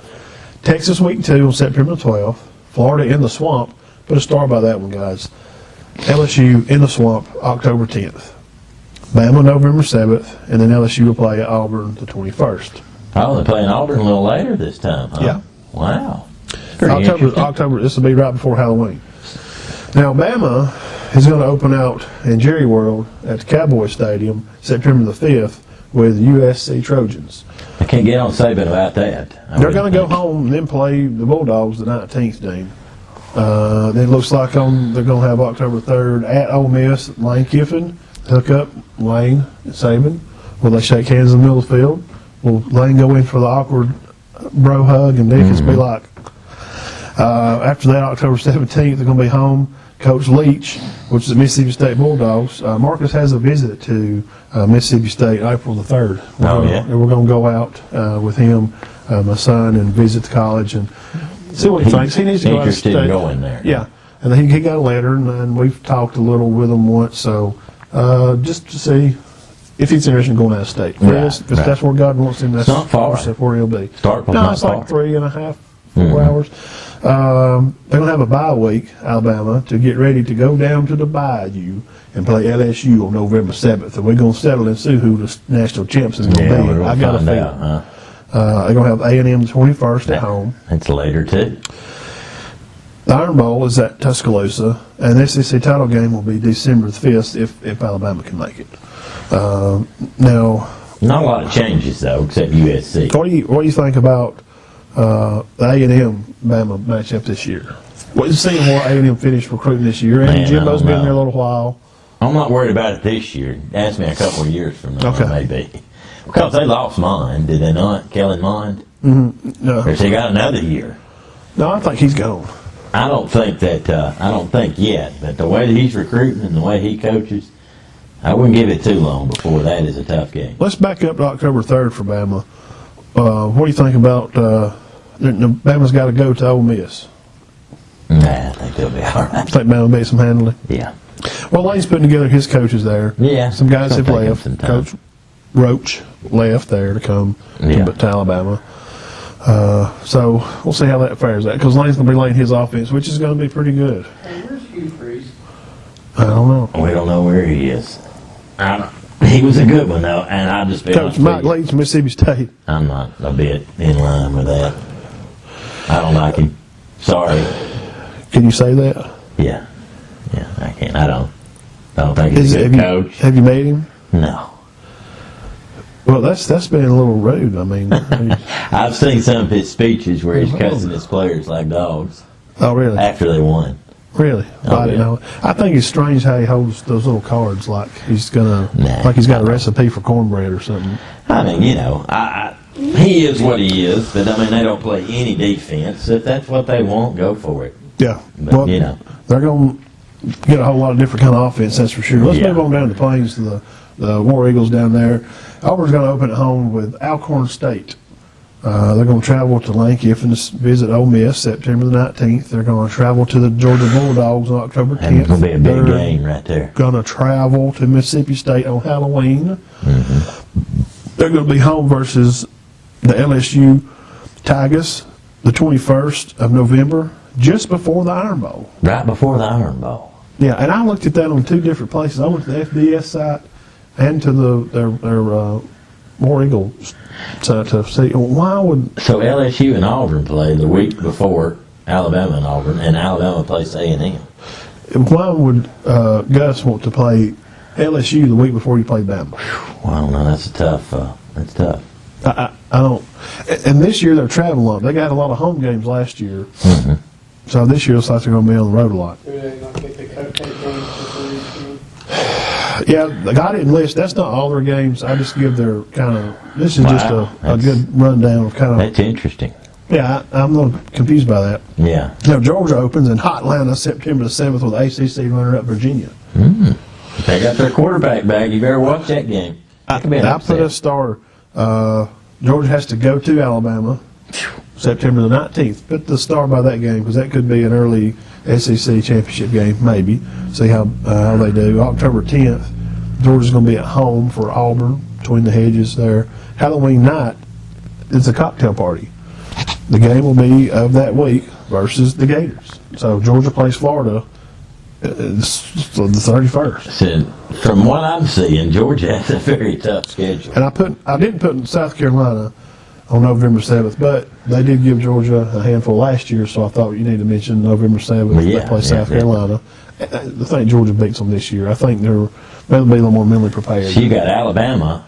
Texas week 2 on September 12th. Florida in the swamp. Put a star by that one, guys. LSU in the swamp, October 10th. Bama November 7th, and then LSU will play at Auburn the 21st. Oh, they're playing Auburn a little later this time, huh? Yeah. Wow. Pretty interesting. October. This will be right before Halloween. Now, Bama is going to open out in Jerry World at the Cowboy Stadium September the 5th with USC Trojans. I can't get on Saban about that. They're going to go home and then play the Bulldogs the 19th, Dean. Then it looks like they're going to have October 3rd at Ole Miss, Lane Kiffin, hook up Lane and Saban. Will they shake hands in the middle of the field? Will Lane go in for the awkward bro hug and Dickens be like? After that, October 17th, they're going to be home. Coach Leach, which is the Mississippi State Bulldogs. Marcus has a visit to Mississippi State April the 3rd. We're going to go out with him, my son, and visit the college and see what he thinks. He needs to go out of state. Interested in going there. Yeah, and he got a letter, and we've talked a little with him once, so just to see if he's interested in going out of state. If that's where God wants him, that's not far. where he'll be. Start from no, not it's far. like 3.5, 4 hours. They're going to have a bye week, Alabama, to get ready to go down to the Bayou and play LSU on November 7th. And we're going to settle and see who the national champs is going to Yeah, be. we're I going got to a find feeling. out, huh? They're going to have A&M the 21st at home. It's later, too. The Iron Bowl is at Tuscaloosa, and the SEC title game will be December the 5th if Alabama can make it. Now, Not a lot of changes, though, except USC. what do you think about the A&M Bama matchup this year? What is seeing where A&M finished recruiting this year? And Man, I Jimbo's don't been know. there a little while. I'm not worried about it this year. Ask me a couple of years from now, Okay. maybe. Because they lost Mond, did they not? Kellen Mond? No, Or has he got another year? no, I think he's gone. I don't think yet, but the way that he's recruiting and the way he coaches, I wouldn't give it too long before that is a tough game. Let's back up to October 3rd for Bama. What do you think about Bama's got to go to Ole Miss? Nah, I think they'll be all I right. think Bama will beat some handling. Yeah. Well, Lane's putting together his coaches there. Yeah. Some guys It'll have take him left. some time. Coach Roach left there to come Yeah. to Alabama. So we'll see how that fares out because Lane's going to be laying his offense, which is going to be pretty good. Hey, where's Hugh Freeze? I don't know. We don't know where he is. He was a good one, though, and I'll just be Coach honest Mike with you. Leach, Mississippi State. I'm not a bit in line with that. I don't like him. Sorry. Can you say that? Yeah, I can't. I don't think he's a Have good coach. have you made him? No. Well, that's been a little rude. I mean, I've seen some of his speeches where he's cussing his players like dogs oh really? after they won. Really? Oh, I didn't yeah. know. I think it's strange how he holds those little cards like he's gonna, Nah, like he's got I a don't. recipe for cornbread or something. I mean, he is what he is, but I mean, they don't play any defense. If that's what they want, go for it. Yeah. But, Well, they're going to get a whole lot of different kind of offense, that's for sure. Let's Yeah. move on down to the Plains to the War Eagles down there. Auburn's going to open at home with Alcorn State. They're going to travel to Lane Kiffin to visit Ole Miss September the 19th. They're going to travel to the Georgia Bulldogs on October 10th. And it's going to be a big They're game right there. going to travel to Mississippi State on Halloween. They're going to be home versus the LSU Tigers the 21st of November, just before the Iron Bowl. Right before the Iron Bowl. Yeah, and I looked at that on two different places. I went to the FBS site and to their War Eagle site to see why would So LSU and Auburn play the week before Alabama and Auburn, and Alabama plays A&M. why would Gus want to play LSU the week before you play Bama? Well, I don't know. That's tough. That's tough. I don't. And this year they're traveling a lot. They got a lot of home games last year. So this year it's like they're going to be on the road a lot. Do they not get the cupcake games before you come? Yeah, like I didn't list. That's not all their games. I just give their kind of. This is just Wow, a that's- good rundown of kind of. That's interesting. Yeah, I'm a little confused by that. Yeah. Now Georgia opens in Hot Atlanta September the 7th with ACC runner-up Virginia. They got their quarterback back. You better watch that game. That could be an I put upset. a star. Georgia has to go to Alabama September the 19th. Put the star by that game because that could be an early SEC championship game, maybe. See how they do. October 10th, Georgia's going to be at home for Auburn, between the hedges there. Halloween night is a cocktail party. The game will be of that week versus the Gators. So Georgia plays Florida the 31st. So, from what I'm seeing, Georgia has a very tough schedule. And I didn't put South Carolina on November 7th, but they did give Georgia a handful last year, so I thought you need to mention November 7th. Well, yeah, they play yeah, South Carolina. I think Georgia beats them this year. I think they'll be a little more mentally prepared. So you got Alabama,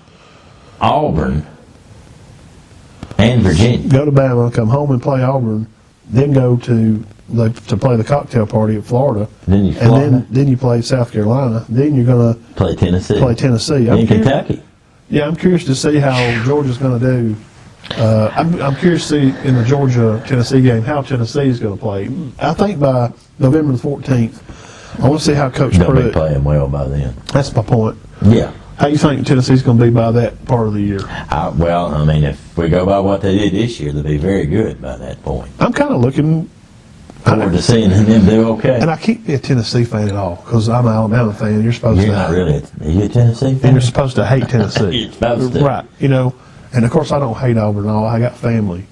Auburn, and Virginia. Go to Bama, come home and play Auburn, then go to play the cocktail party at Florida. Then you and then you play South Carolina. Then you're going to play Tennessee. I'm Kentucky. Yeah, I'm curious to see how Georgia's going to do. I'm curious to see in the Georgia-Tennessee game how Tennessee is going to play. I think by November the 14th, I want to see how Coach They'll be Pruitt. playing well by then. That's my point. Yeah. How you think Tennessee's going to be by that part of the year? Well, I mean, if we go by what they did this year, they'll be very good by that point. I'm kind of looking Forward to seeing them do okay. and I can't be a Tennessee fan at all because I'm an Alabama fan. You're supposed You're to. not really. Are you a Tennessee fan? And you're supposed to hate Tennessee. You're supposed to. Right. And of course I don't hate Auburn at all. I got family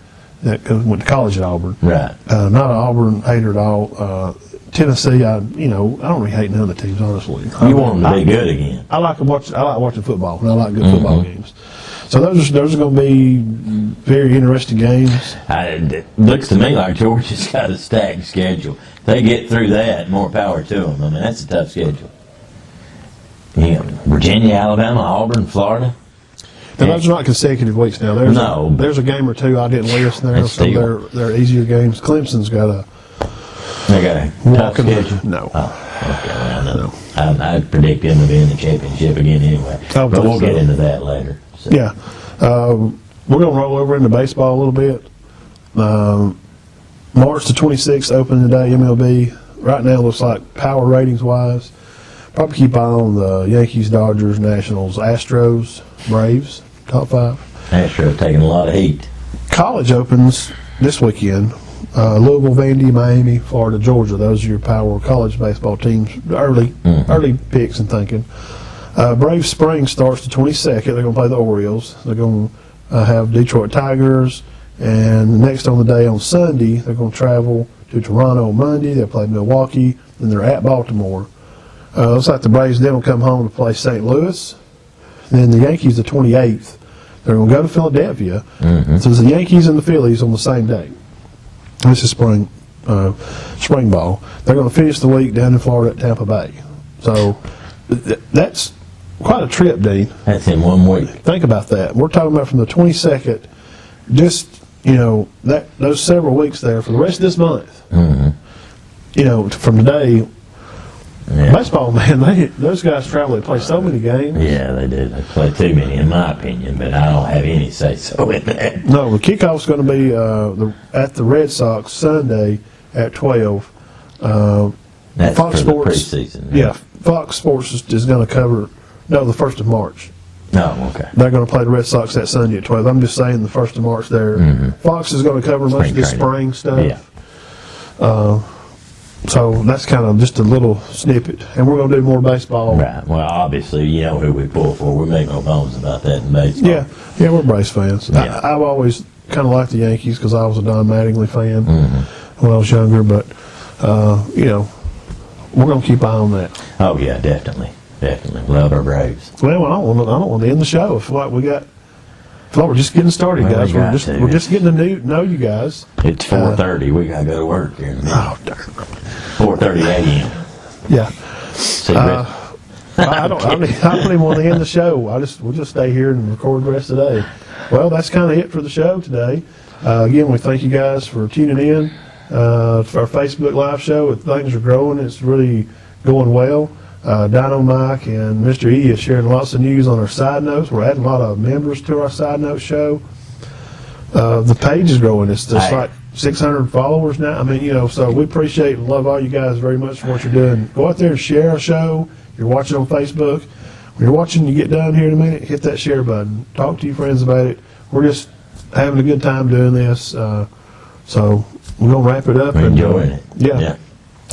that went to college at Auburn. Right. Not an Auburn hater at all. Tennessee, I don't really hate none of the teams, honestly. You want them to be good again. I like watching football, and I like good football games. So those are going to be very interesting games. It looks to me like Georgia's got a stacked schedule. If they get through that, more power to them. I mean, that's a tough schedule. Virginia, Alabama, Auburn, Florida. Now, those are not consecutive weeks now. There's a game or two I didn't list there. So they're easier games. Clemson's got a They got a tough schedule. No. Oh, okay. Well, I predict them to be in the championship again anyway. But we'll get into that later. So. Yeah. We're going to roll over into baseball a little bit. March the 26th, open today, MLB. Right now, looks like power ratings-wise, probably keep eye on the Yankees, Dodgers, Nationals, Astros, Braves, top five. Astros taking a lot of heat. College opens this weekend. Louisville, Vandy, Miami, Florida, Georgia. Those are your power college baseball teams. Early picks and thinking. Braves Spring starts the 22nd. They're going to play the Orioles. They're going to have Detroit Tigers. And next on the day on Sunday, they're going to travel to Toronto on Monday. They'll play Milwaukee. Then they're at Baltimore. Looks like the Braves then will come home to play St. Louis. Then the Yankees the 28th. They're going to go to Philadelphia. So it's the Yankees and the Phillies on the same day. This is spring ball. They're going to finish the week down in Florida at Tampa Bay. So that's quite a trip, Dean. That's in 1 week. Think about that. We're talking about from the 22nd, just, those several weeks there for the rest of this month. From today, baseball, man, those guys travel. They play so many games. Yeah, they do. They play too many, in my opinion, but I don't have any say-so in that. No, the kickoff's going to be at the Red Sox Sunday at 12. That's Fox for Sports, the preseason. Yeah, Fox Sports is going to cover, the 1st of March. Oh, okay. They're going to play the Red Sox that Sunday at 12. I'm just saying the 1st of March there. Fox is going to cover most of the spring stuff. Yeah. So that's kind of just a little snippet. And we're going to do more baseball. Right. Well, obviously, you know who we pull for. We make no bones about that in baseball. Yeah, we're Braves fans. Yeah. I've always kind of liked the Yankees because I was a Don Mattingly fan when I was younger. But, we're going to keep an eye on that. Oh, yeah, definitely. Definitely. Love our Braves. Well, I don't want to end the show. I feel like we're just getting started, Well, guys. We're just getting to know you guys. It's 4:30. We got to go to work here in a minute. Oh, darn. 4:30 a.m. Yeah. See, Rick? I don't even want to end the show. We'll just stay here and record the rest of the day. Well, that's kind of it for the show today. Again, we thank you guys for tuning in to our Facebook Live show. Things are growing. It's really going well. Dino Mike and Mr. E is sharing lots of news on our side notes. We're adding a lot of members to our side note show. The page is growing. It's just like 600 followers now. I mean, so we appreciate and love all you guys very much for what you're doing. Go out there and share our show. You're watching on Facebook. When you're watching, you get done here in a minute, hit that share button. Talk to your friends about it. We're just having a good time doing this. So we're gonna wrap it up. We're enjoying it. Yeah.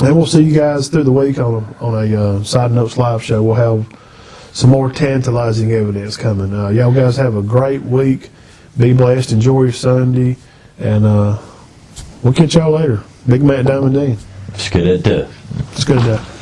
And we'll see you guys through the week on a Side Notes live show. We'll have some more tantalizing evidence coming. Y'all guys have a great week. Be blessed. Enjoy your Sunday. And we'll catch y'all later. Big Matt Diamond Dean. It's good at It's good to